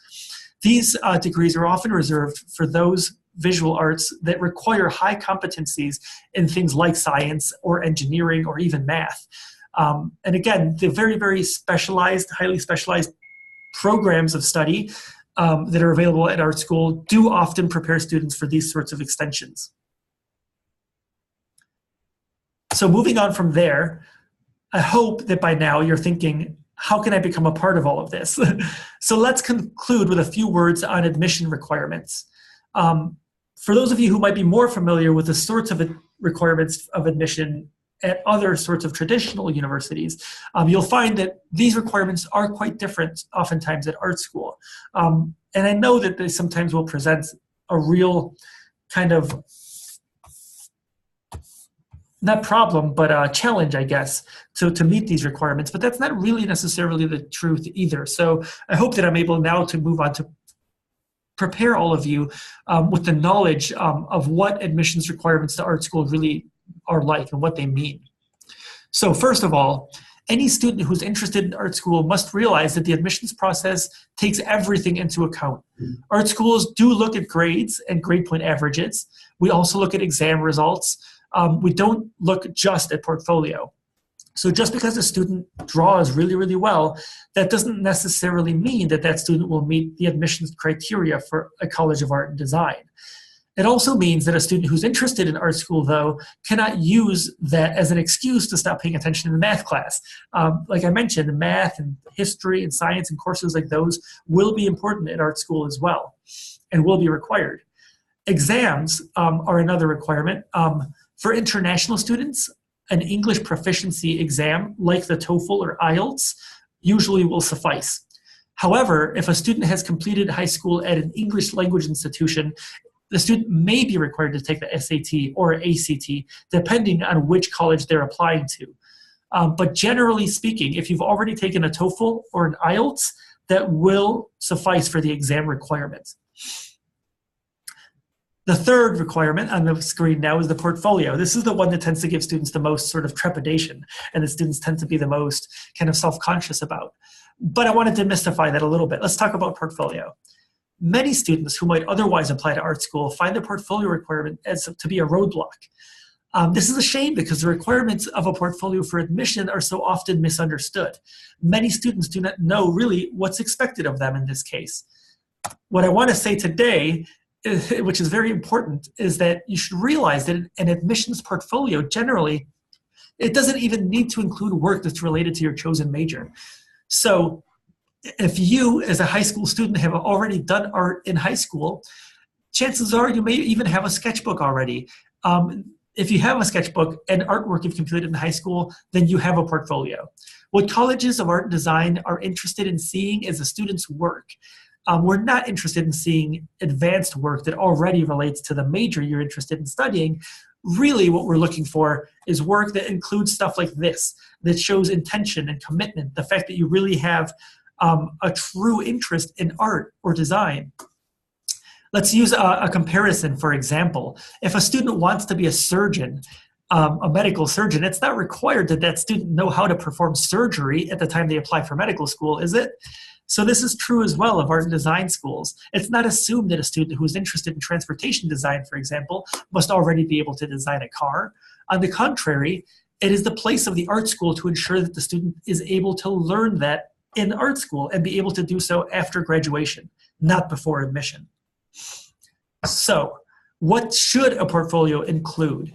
These degrees are often reserved for those visual arts that require high competencies in things like science or engineering or even math. And again, the very, very specialized, highly specialized programs of study that are available at art school do often prepare students for these sorts of extensions. So moving on from there, I hope that by now you're thinking, how can I become a part of all of this? So let's conclude with a few words on admission requirements. For those of you who might be more familiar with the sorts of requirements of admission at other sorts of traditional universities, you'll find that these requirements are quite different oftentimes at art school. And I know that they sometimes will present a real kind of, not problem, but a challenge, I guess, to meet these requirements. But that's not really necessarily the truth either. So I hope that I'm able now to move on to prepare all of you with the knowledge of what admissions requirements to art school really are like and what they mean. So first of all, any student who's interested in art school must realize that the admissions process takes everything into account. Art schools do look at grades and grade point averages. We also look at exam results. We don't look just at portfolio. So just because a student draws really, really well, that doesn't necessarily mean that that student will meet the admissions criteria for a College of Art and Design. It also means that a student who's interested in art school, though, cannot use that as an excuse to stop paying attention in the math class. Like I mentioned, math and history and science and courses like those will be important in art school as well and will be required. Exams are another requirement. For international students, an English proficiency exam like the TOEFL or IELTS usually will suffice. However, if a student has completed high school at an English language institution, the student may be required to take the SAT or ACT, depending on which college they're applying to. But generally speaking, if you've already taken a TOEFL or an IELTS, that will suffice for the exam requirement. The third requirement on the screen now is the portfolio. This is the one that tends to give students the most sort of trepidation and the students tend to be the most kind of self-conscious about. But I wanted to demystify that a little bit. Let's talk about portfolio. Many students who might otherwise apply to art school find the portfolio requirement as to be a roadblock. This is a shame because the requirements of a portfolio for admission are so often misunderstood. Many students do not know really what's expected of them in this case. What I want to say today, which is very important, is that you should realize that an admissions portfolio generally, it doesn't even need to include work that's related to your chosen major. So if you, as a high school student, have already done art in high school, chances are you may even have a sketchbook already. If you have a sketchbook and artwork you've completed in high school, then you have a portfolio. What colleges of art and design are interested in seeing is the student's work. We're not interested in seeing advanced work that already relates to the major you're interested in studying. Really what we're looking for is work that includes stuff like this, that shows intention and commitment, the fact that you really have a true interest in art or design. Let's use a comparison, for example. If a student wants to be a surgeon, a medical surgeon, it's not required that that student know how to perform surgery at the time they apply for medical school, is it? So this is true as well of art and design schools. It's not assumed that a student who is interested in transportation design, for example, must already be able to design a car. On the contrary, it is the place of the art school to ensure that the student is able to learn that in art school and be able to do so after graduation, not before admission. So, what should a portfolio include?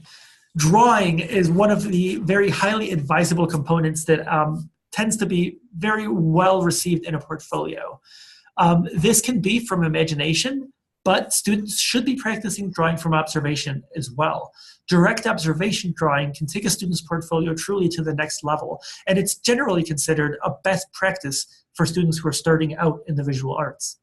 Drawing is one of the very highly advisable components that tends to be very well received in a portfolio. This can be from imagination, but students should be practicing drawing from observation as well. Direct observation drawing can take a student's portfolio truly to the next level, and it's generally considered a best practice for students who are starting out in the visual arts.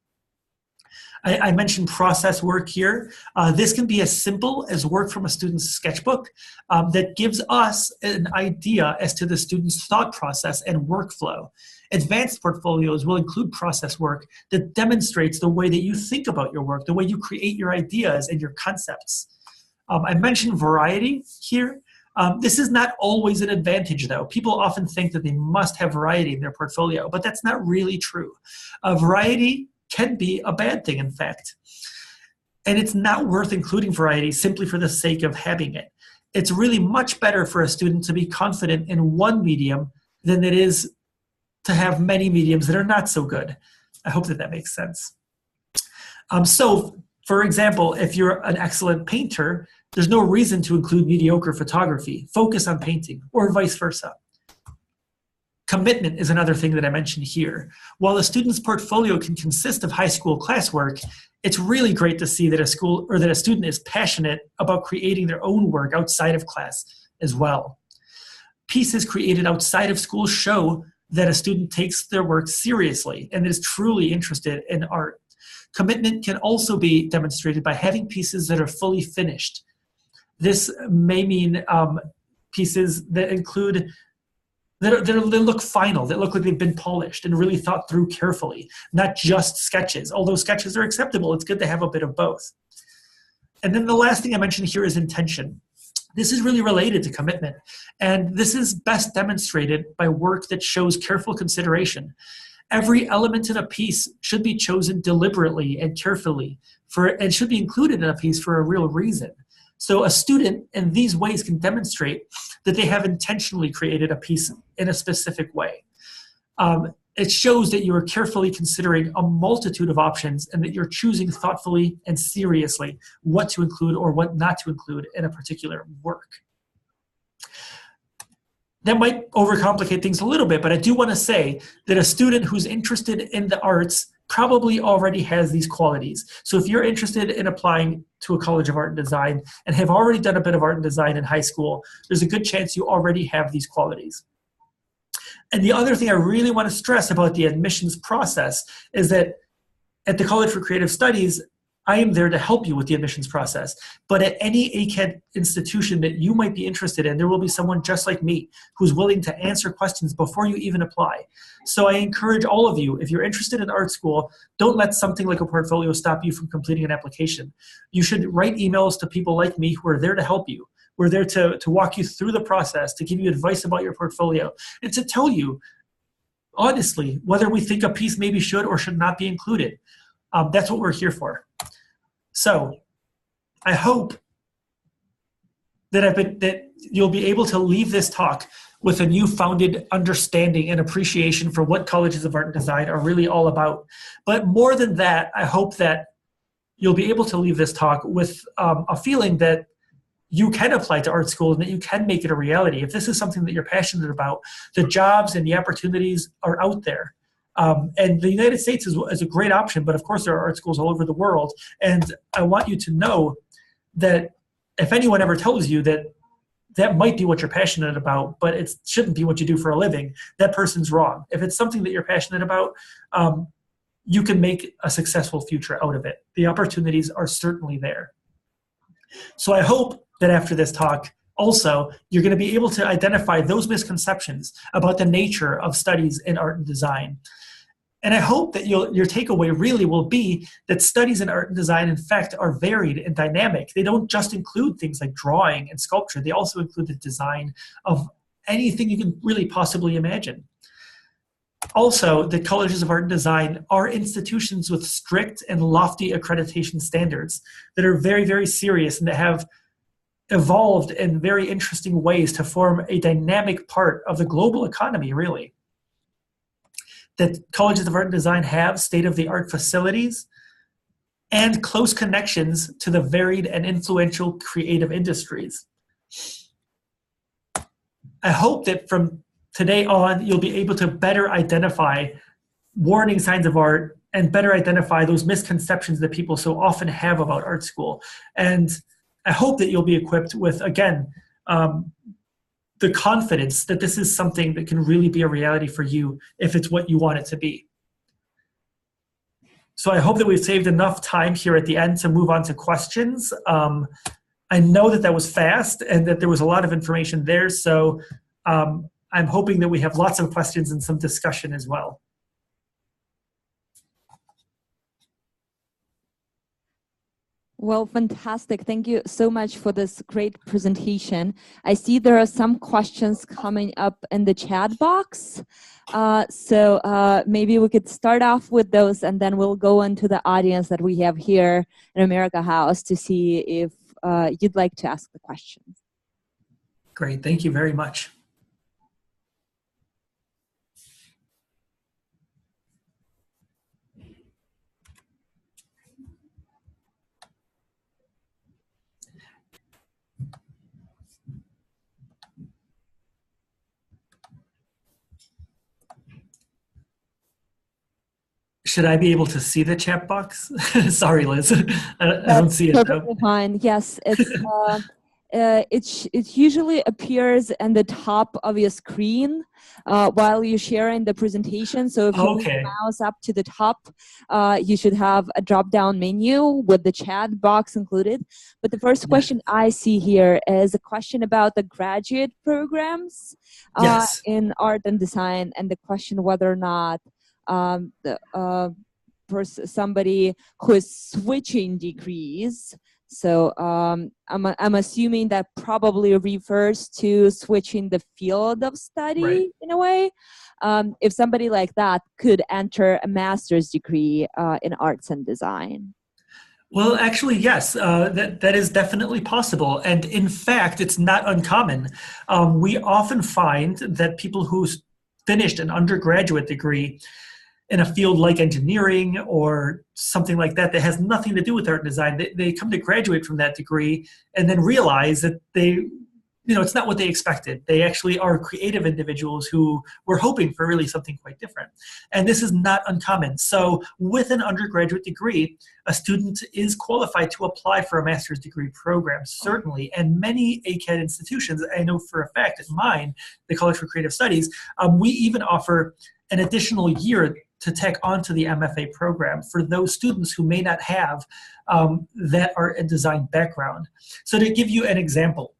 I mentioned process work here. This can be as simple as work from a student's sketchbook that gives us an idea as to the student's thought process and workflow. Advanced portfolios will include process work that demonstrates the way that you think about your work, the way you create your ideas and your concepts. I mentioned variety here. This is not always an advantage, though. People often think that they must have variety in their portfolio, but that's not really true. Variety can be a bad thing, in fact. And it's not worth including variety simply for the sake of having it. It's really much better for a student to be confident in one medium than it is to have many mediums that are not so good. I hope that that makes sense. So, for example, if you're an excellent painter, there's no reason to include mediocre photography. Focus on painting, or vice versa. Commitment is another thing that I mentioned here. While a student's portfolio can consist of high school classwork, it's really great to see that a student is passionate about creating their own work outside of class as well. Pieces created outside of school show that a student takes their work seriously and is truly interested in art. Commitment can also be demonstrated by having pieces that are fully finished. This may mean pieces that include that look final, that look like they've been polished and really thought through carefully, not just sketches. Although sketches are acceptable, it's good to have a bit of both. And then the last thing I mentioned here is intention. This is really related to commitment. And this is best demonstrated by work that shows careful consideration. Every element in a piece should be chosen deliberately and carefully and should be included in a piece for a real reason. So a student in these ways can demonstrate that they have intentionally created a piece in a specific way. It shows that you are carefully considering a multitude of options and that you're choosing thoughtfully and seriously what to include or what not to include in a particular work. That might overcomplicate things a little bit, but I do want to say that a student who's interested in the arts probably already has these qualities. So if you're interested in applying to a College of Art and Design and have already done a bit of art and design in high school, there's a good chance you already have these qualities. And the other thing I really want to stress about the admissions process is that at the College for Creative Studies, I am there to help you with the admissions process. But at any ACAD institution that you might be interested in, there will be someone just like me who's willing to answer questions before you even apply. So I encourage all of you, if you're interested in art school, don't let something like a portfolio stop you from completing an application. You should write emails to people like me who are there to help you. We're there to walk you through the process, to give you advice about your portfolio, and to tell you, honestly, whether we think a piece maybe should or should not be included. That's what we're here for. So I hope that you'll be able to leave this talk with a newfounded understanding and appreciation for what colleges of art and design are really all about. But more than that, I hope that you'll be able to leave this talk with a feeling that you can apply to art school and that you can make it a reality. If this is something that you're passionate about, the jobs and the opportunities are out there. And the United States is a great option, but of course there are art schools all over the world. And I want you to know that if anyone ever tells you that that might be what you're passionate about, but it shouldn't be what you do for a living, that person's wrong. If it's something that you're passionate about, you can make a successful future out of it. The opportunities are certainly there. So I hope that after this talk, also, you're going to be able to identify those misconceptions about the nature of studies in art and design. And I hope that your takeaway really will be that studies in art and design, in fact, are varied and dynamic. They don't just include things like drawing and sculpture. They also include the design of anything you can really possibly imagine. Also, the colleges of art and design are institutions with strict and lofty accreditation standards that are very, very serious and that have evolved in very interesting ways to form a dynamic part of the global economy, really. That colleges of art and design have state-of-the-art facilities and close connections to the varied and influential creative industries. I hope that from today on, you'll be able to better identify warning signs of art and better identify those misconceptions that people so often have about art school. And I hope that you'll be equipped with, again, the confidence that this is something that can really be a reality for you if it's what you want it to be. So I hope that we've saved enough time here at the end to move on to questions. I know that was fast and that there was a lot of information there, so I'm hoping that we have lots of questions and some discussion as well.
Well, fantastic. Thank you so much for this great presentation. I see there are some questions coming up in the chat box. So maybe we could start off with those and then we'll go into the audience that we have here in America House to see if you'd like to ask the questions.
Great, thank you very much. Should I be able to see the chat box? Sorry, Liz. I don't see it.
Perfectly fine. Yes, it usually appears in the top of your screen while you're sharing the presentation. So if you move the mouse up to the top, you should have a drop-down menu with the chat box included. But the first question I see here is a question about the graduate programs in art and design, and the question whether or not somebody who is switching degrees So I'm assuming that probably refers to switching the field of
Right.
study in a way. If somebody like that could enter a master's degree in arts and design.
Well, actually, yes, that is definitely possible. And in fact, it's not uncommon. We often find that people who finished an undergraduate degree in a field like engineering or something like that that has nothing to do with art and design, they come to graduate from that degree and then realize that it's not what they expected. They actually are creative individuals who were hoping for really something quite different. And this is not uncommon. So with an undergraduate degree, a student is qualified to apply for a master's degree program, certainly. And many ACAD institutions, I know for a fact at mine, the College for Creative Studies, we even offer an additional year to tack onto the MFA program for those students who may not have that art and design background. So to give you an example,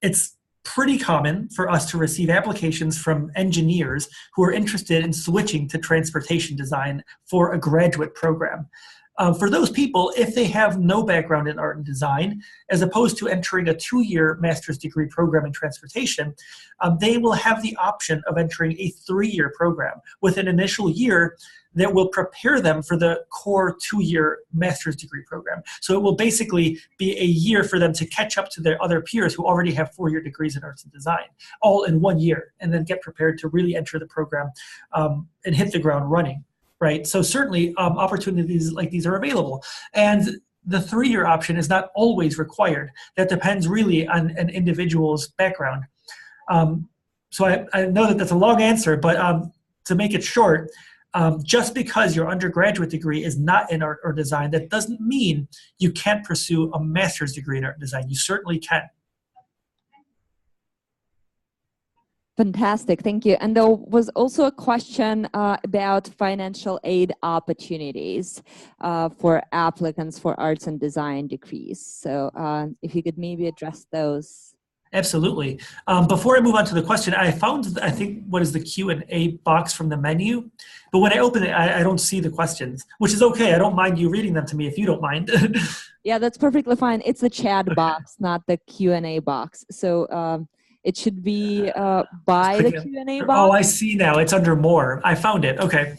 it's pretty common for us to receive applications from engineers who are interested in switching to transportation design for a graduate program. For those people, if they have no background in art and design, as opposed to entering a 2-year master's degree program in transportation, they will have the option of entering a 3-year program with an initial year that will prepare them for the core 2-year master's degree program. So it will basically be a year for them to catch up to their other peers who already have 4-year degrees in arts and design, all in 1 year, and then get prepared to really enter the program and hit the ground running. Right, so certainly opportunities like these are available, and the 3-year option is not always required. That depends really on an individual's background. So I know that that's a long answer, but to make it short, just because your undergraduate degree is not in art or design, that doesn't mean you can't pursue a master's degree in art and design. You certainly can.
Fantastic, thank you. And there was also a question about financial aid opportunities for applicants for arts and design degrees. So if you could maybe address those.
Absolutely. Before I move on to the question, I found, I think, what is the Q&A box from the menu. But when I open it, I don't see the questions, which is okay. I don't mind you reading them to me if you don't mind.
Yeah, that's perfectly fine. It's the chat box, not the Q&A box. So it should be by the Q&A box.
Oh, I see now. It's under more. I found it. Okay.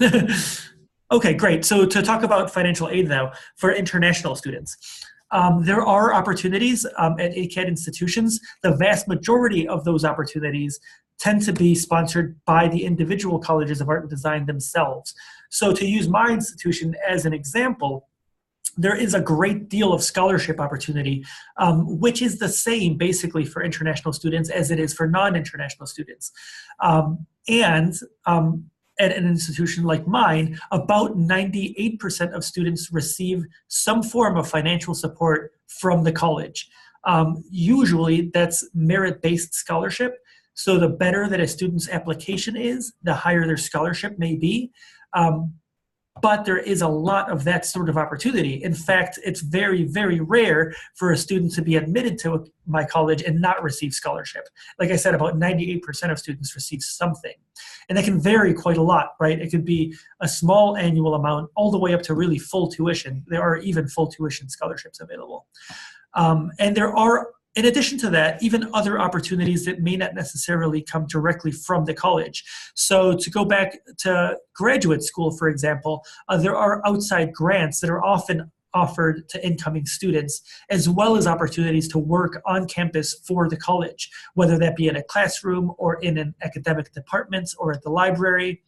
Okay, great. So to talk about financial aid now for international students. There are opportunities at ACAD institutions. The vast majority of those opportunities tend to be sponsored by the individual colleges of art and design themselves. So to use my institution as an example, there is a great deal of scholarship opportunity, which is the same basically for international students as it is for non-international students. At an institution like mine, about 98% of students receive some form of financial support from the college. Usually that's merit-based scholarship. So the better that a student's application is, the higher their scholarship may be. But there is a lot of that sort of opportunity. In fact, it's very, very rare for a student to be admitted to my college and not receive scholarship. Like I said, about 98% of students receive something. And that can vary quite a lot, right? It could be a small annual amount all the way up to really full tuition. There are even full tuition scholarships available. And there are, in addition to that, even other opportunities that may not necessarily come directly from the college. So to go back to graduate school, for example, there are outside grants that are often offered to incoming students, as well as opportunities to work on campus for the college, whether that be in a classroom or in an academic department or at the library.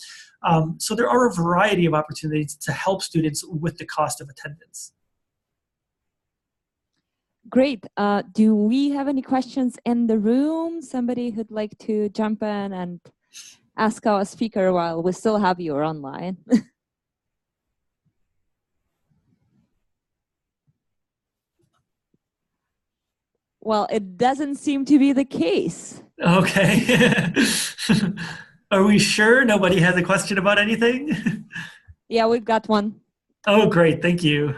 So there are a variety of opportunities to help students with the cost of attendance.
Great. Do we have any questions in the room? Somebody who'd like to jump in and ask our speaker while we still have you online? Well, it doesn't seem to be the case.
Okay. Are we sure nobody has a question about anything?
Yeah, we've got one.
Oh, great. Thank you.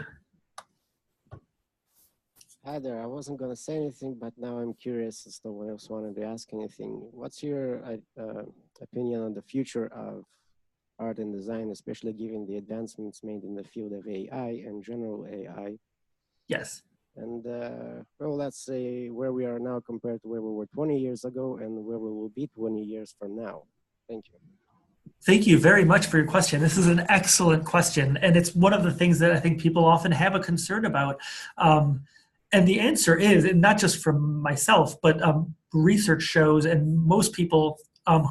Hi there. I wasn't going to say anything, but now I'm curious as no one else wanted to ask anything. What's your opinion on the future of art and design, especially given the advancements made in the field of AI and general AI?
Yes.
And well, let's say where we are now compared to where we were 20 years ago and where we will be 20 years from now. Thank you.
Thank you very much for your question. This is an excellent question, and it's one of the things that I think people often have a concern about. And the answer is, and not just from myself, but research shows, and most people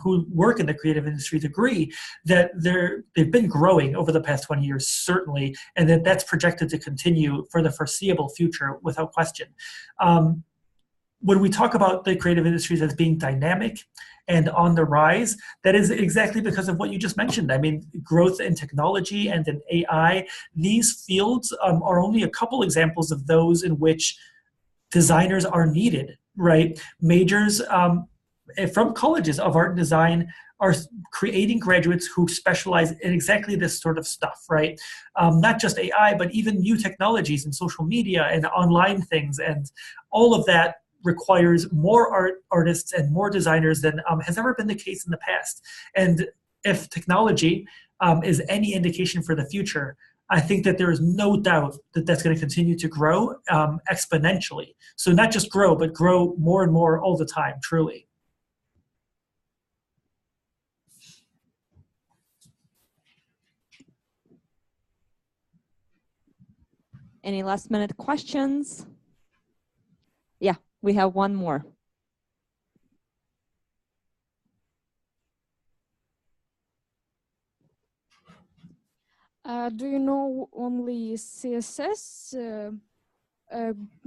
who work in the creative industries agree that they've been growing over the past 20 years, certainly, and that that's projected to continue for the foreseeable future without question. When we talk about the creative industries as being dynamic and on the rise, that is exactly because of what you just mentioned. I mean, growth in technology and in AI, these fields are only a couple examples of those in which designers are needed, right? Majors from colleges of art and design are creating graduates who specialize in exactly this sort of stuff, right? Not just AI, but even new technologies and social media and online things, and all of that requires more artists and more designers than has ever been the case in the past. And if technology is any indication for the future, I think that there is no doubt that that's going to continue to grow exponentially. So not just grow, but grow more and more all the time, truly.
Any last minute questions? Yeah, we have one more.
Do you know only CSS,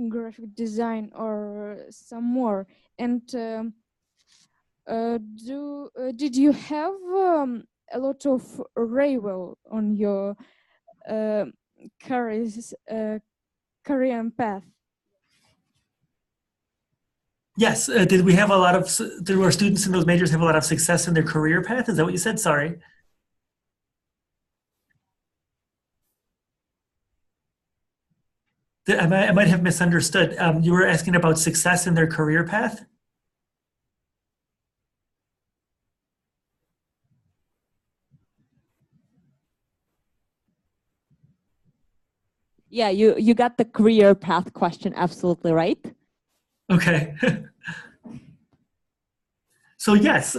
graphic design, or some more? And did you have a lot of rival on your career path?
Yes. Did we have did our students in those majors have a lot of success in their career path? Is that what you said? Sorry. I might have misunderstood. You were asking about success in their career path?
Yeah, you got the career path question absolutely right.
Okay. So yes,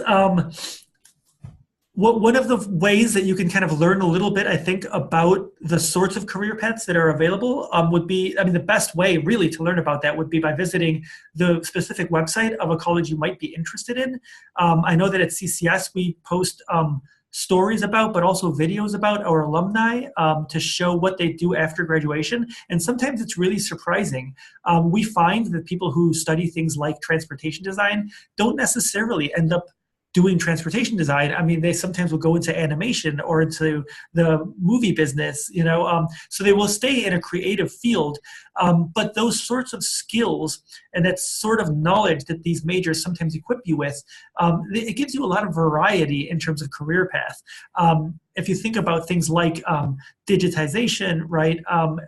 one of the ways that you can kind of learn a little bit, I think, about the sorts of career paths that are available would be, I mean, the best way really to learn about that would be by visiting the specific website of a college you might be interested in. I know that at CCS we post stories about, but also videos about our alumni to show what they do after graduation. And sometimes it's really surprising. We find that people who study things like transportation design don't necessarily end up doing transportation design. I mean, they sometimes will go into animation or into the movie business, you know, so they will stay in a creative field. But those sorts of skills and that sort of knowledge that these majors sometimes equip you with, it gives you a lot of variety in terms of career path. If you think about things like digitization, right,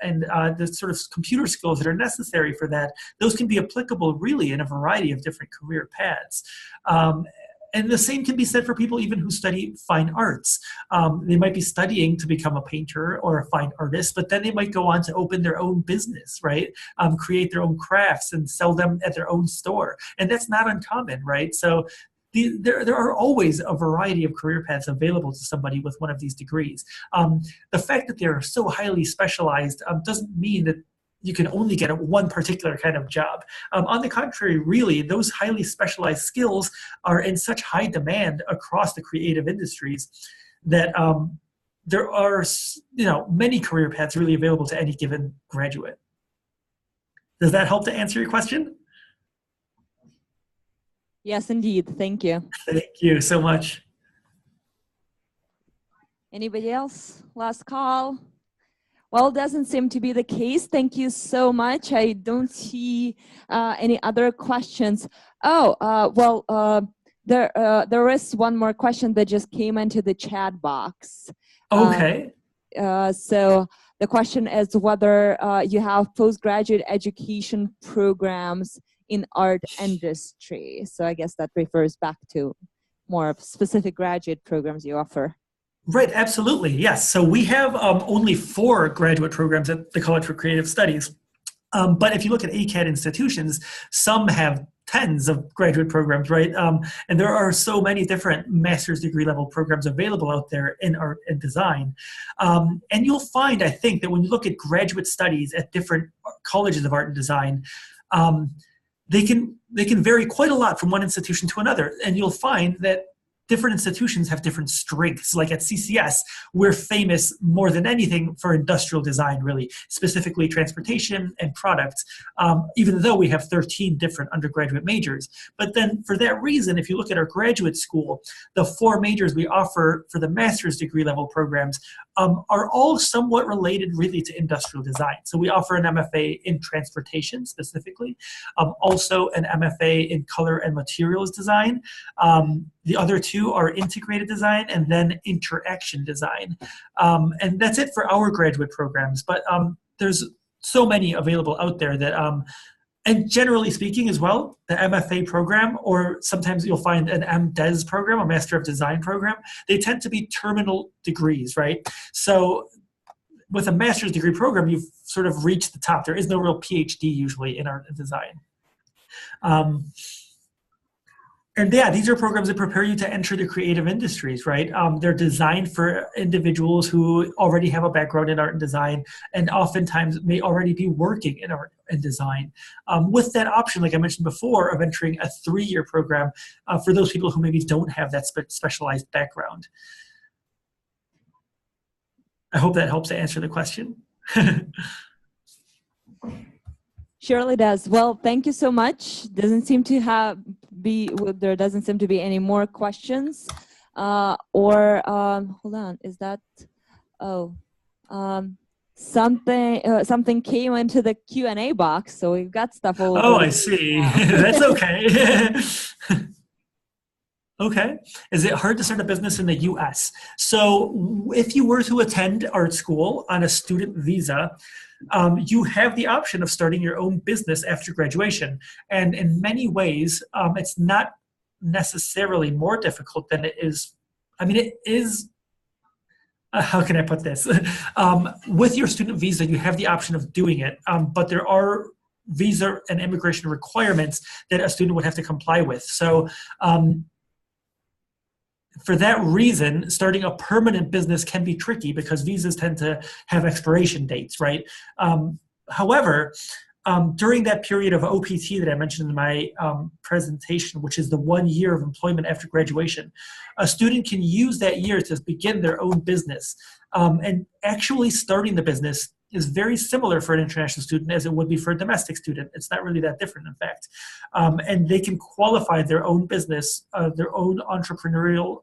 and the sort of computer skills that are necessary for that, those can be applicable really in a variety of different career paths. And the same can be said for people even who study fine arts. They might be studying to become a painter or a fine artist, but then they might go on to open their own business, right? Create their own crafts and sell them at their own store. And that's not uncommon, right? So there are always a variety of career paths available to somebody with one of these degrees. The fact that they're so highly specialized doesn't mean that you can only get one particular kind of job. On the contrary, really, those highly specialized skills are in such high demand across the creative industries that there are, you know, many career paths really available to any given graduate. Does that help to answer your question?
Yes, indeed. Thank you.
Thank you so much.
Anybody else? Last call. Well, doesn't seem to be the case. Thank you so much. I don't see any other questions. Oh, there is one more question that just came into the chat box.
Okay.
So the question is whether you have postgraduate education programs in art industry. So I guess that refers back to more of specific graduate programs you offer.
Right, absolutely, yes. So we have only 4 graduate programs at the College for Creative Studies. But if you look at ACAD institutions, some have tens of graduate programs, right? And there are so many different master's degree level programs available out there in art and design. And you'll find, I think, that when you look at graduate studies at different colleges of art and design, they can vary quite a lot from one institution to another. And you'll find that different institutions have different strengths. Like at CCS, we're famous more than anything for industrial design, really, specifically transportation and products, even though we have 13 different undergraduate majors. But then for that reason, if you look at our graduate school, the 4 majors we offer for the master's degree level programs are all somewhat related really to industrial design. So we offer an MFA in transportation specifically, also an MFA in color and materials design. The other 2 are integrated design and then interaction design. And that's it for our graduate programs. But there's so many available out there that, and generally speaking as well, the MFA program, or sometimes you'll find an MDes program, a Master of Design program, they tend to be terminal degrees, right? So with a master's degree program, you've sort of reached the top. There is no real PhD usually in art and design. And yeah, these are programs that prepare you to enter the creative industries, right? They're designed for individuals who already have a background in art and design and oftentimes may already be working in art and design. With that option, like I mentioned before, of entering a 3-year program for those people who maybe don't have that specialized background. I hope that helps to answer the question.
Surely does. Well, thank you so much. There doesn't seem to be any more questions. Hold on, is that? Something came into the Q&A box, so we've got stuff all over.
Oh, I see. That's okay. Okay. Is it hard to start a business in the US? So if you were to attend art school on a student visa, you have the option of starting your own business after graduation. And in many ways, it's not necessarily more difficult than it is. I mean, it is, how can I put this? With your student visa, you have the option of doing it, but there are visa and immigration requirements that a student would have to comply with. So for that reason, starting a permanent business can be tricky because visas tend to have expiration dates, right? However, during that period of OPT that I mentioned in my presentation, which is the 1 year of employment after graduation, a student can use that year to begin their own business. And actually starting the business is very similar for an international student as it would be for a domestic student. It's not really that different, in fact. And they can qualify their own business, their own entrepreneurial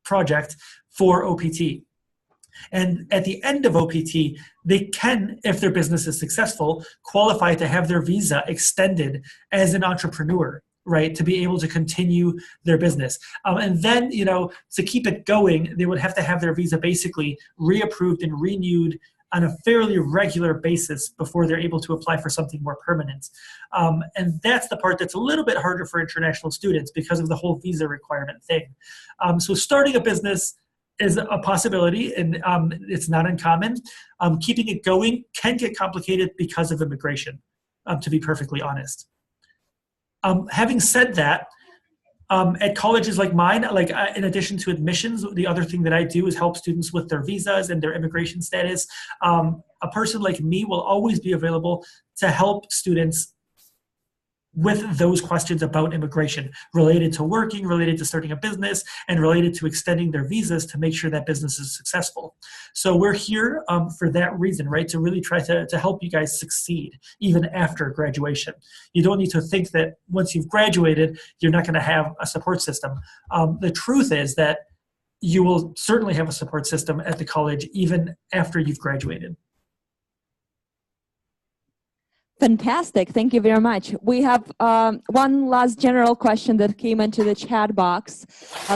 project for OPT. And at the end of OPT, they can, if their business is successful, qualify to have their visa extended as an entrepreneur, right, to be able to continue their business. And then, you know, to keep it going, they would have to have their visa basically reapproved and renewed on a fairly regular basis before they're able to apply for something more permanent. And that's the part that's a little bit harder for international students because of the whole visa requirement thing. So starting a business is a possibility, and it's not uncommon. Keeping it going can get complicated because of immigration, to be perfectly honest. Having said that, at colleges like mine, in addition to admissions, the other thing that I do is help students with their visas and their immigration status. A person like me will always be available to help students with those questions about immigration related to working, related to starting a business, and related to extending their visas to make sure that business is successful. So we're here for that reason, right? To really try to help you guys succeed even after graduation. You don't need to think that once you've graduated, you're not going to have a support system. The truth is that you will certainly have a support system at the college even after you've graduated.
Fantastic. Thank you very much. We have one last general question that came into the chat box.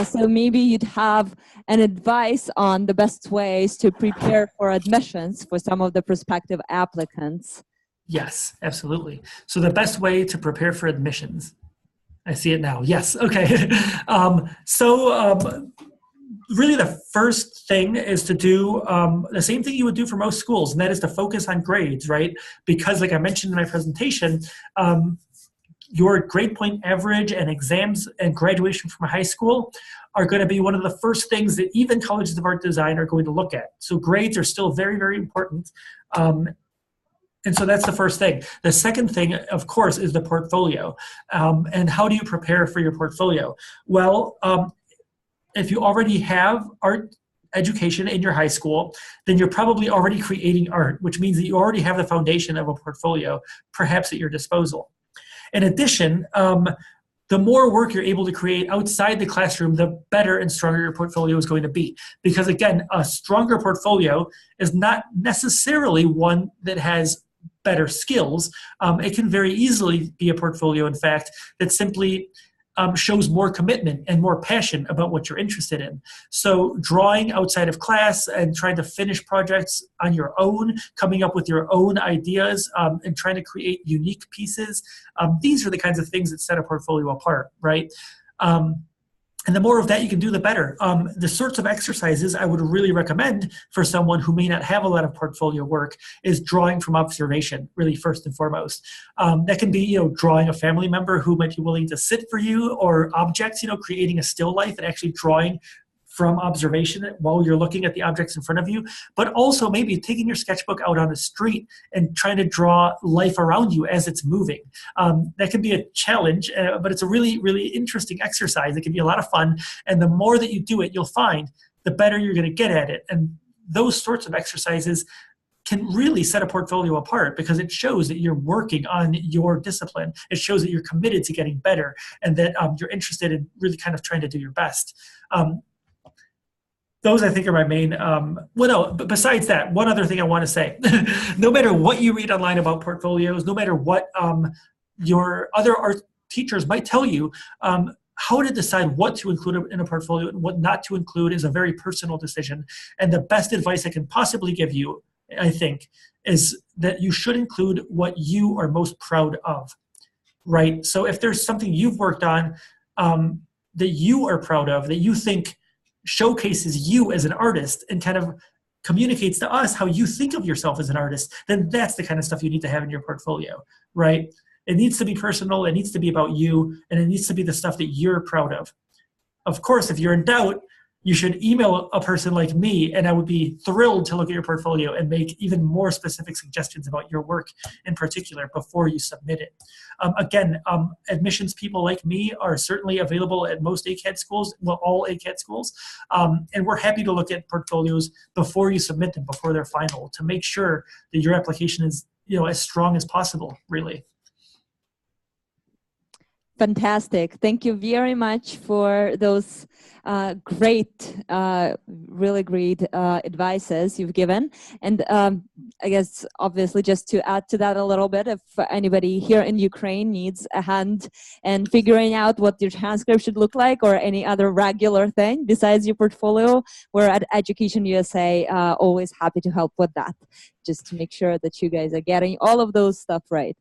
So maybe you'd have an advice on the best ways to prepare for admissions for some of the prospective applicants.
Yes, absolutely. So the best way to prepare for admissions. I see it now. Yes. Okay. really the first thing is to do the same thing you would do for most schools, and that is to focus on grades, right? Because like I mentioned in my presentation, your grade point average and exams and graduation from high school are going to be one of the first things that even colleges of art design are going to look at. So grades are still very, very important. And so that's the first thing. The second thing, of course, is the portfolio. And how do you prepare for your portfolio? Well, if you already have art education in your high school, then you're probably already creating art, which means that you already have the foundation of a portfolio, perhaps at your disposal. In addition, the more work you're able to create outside the classroom, the better and stronger your portfolio is going to be. Because again, a stronger portfolio is not necessarily one that has better skills. It can very easily be a portfolio, in fact, that simply shows more commitment and more passion about what you're interested in. So drawing outside of class and trying to finish projects on your own, coming up with your own ideas, and trying to create unique pieces, these are the kinds of things that set a portfolio apart, right? And the more of that you can do, the better. The sorts of exercises I would really recommend for someone who may not have a lot of portfolio work is drawing from observation, really first and foremost. That can be, drawing a family member who might be willing to sit for you, or objects, creating a still life and actually drawing from observation while you're looking at the objects in front of you, but also maybe taking your sketchbook out on the street and trying to draw life around you as it's moving. That can be a challenge, but it's a really, really interesting exercise. It can be a lot of fun, and the more that you do it, you'll find the better you're going to get at it. And those sorts of exercises can really set a portfolio apart, because it shows that you're working on your discipline. It shows that you're committed to getting better, and that you're interested in really kind of trying to do your best. Those, I think, are my main, but besides that, one other thing I want to say. No matter what you read online about portfolios, no matter what your other art teachers might tell you, how to decide what to include in a portfolio and what not to include is a very personal decision. And the best advice I can possibly give you, I think, is that you should include what you are most proud of, right? So if there's something you've worked on that you are proud of, that you think showcases you as an artist and kind of communicates to us how you think of yourself as an artist, then that's the kind of stuff you need to have in your portfolio, right? It needs to be personal, it needs to be about you, and it needs to be the stuff that you're proud of. Of course, if you're in doubt, you should email a person like me, and I would be thrilled to look at your portfolio and make even more specific suggestions about your work in particular before you submit it. Again, admissions people like me are certainly available at most ACAD schools, well, all ACAD schools, and we're happy to look at portfolios before you submit them, before they're final, to make sure that your application is, as strong as possible, really.
Fantastic. Thank you very much for those really great advices you've given. And I guess, obviously, just to add to that a little bit, if anybody here in Ukraine needs a hand in figuring out what your transcript should look like, or any other regular thing besides your portfolio, we're at Education USA always happy to help with that, just to make sure that you guys are getting all of those stuff right.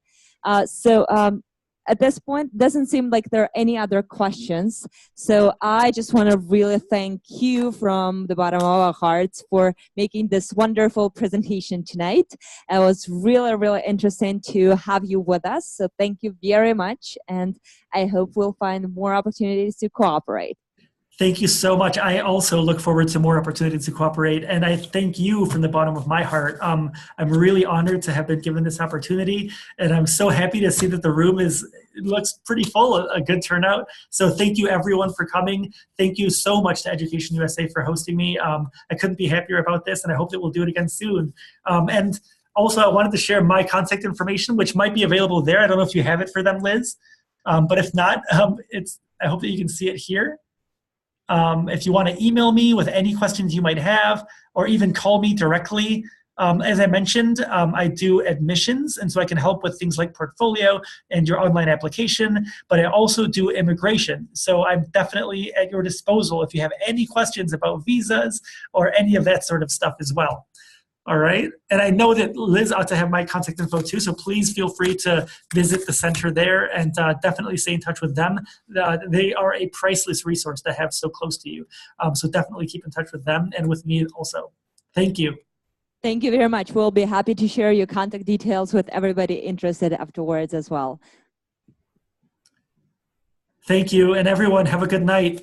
At this point, doesn't seem like there are any other questions. So I just want to really thank you from the bottom of our hearts for making this wonderful presentation tonight. It was really, really interesting to have you with us. So thank you very much. And I hope we'll find more opportunities to cooperate.
Thank you so much. I also look forward to more opportunities to cooperate, and I thank you from the bottom of my heart. I'm really honored to have been given this opportunity, and I'm so happy to see that the room looks pretty full, a good turnout. So thank you everyone for coming. Thank you so much to Education USA for hosting me. I couldn't be happier about this, and I hope that we'll do it again soon. And also, I wanted to share my contact information, which might be available there. I don't know if you have it for them, Liz, but if not, I hope that you can see it here. If you want to email me with any questions you might have, or even call me directly, as I mentioned, I do admissions, and so I can help with things like portfolio and your online application, but I also do immigration. So I'm definitely at your disposal if you have any questions about visas or any of that sort of stuff as well. All right. And I know that Liz ought to have my contact info too. So please feel free to visit the center there and definitely stay in touch with them. They are a priceless resource to have so close to you. So definitely keep in touch with them and with me also. Thank you.
Thank you very much. We'll be happy to share your contact details with everybody interested afterwards as well.
Thank you. And everyone, have a good night.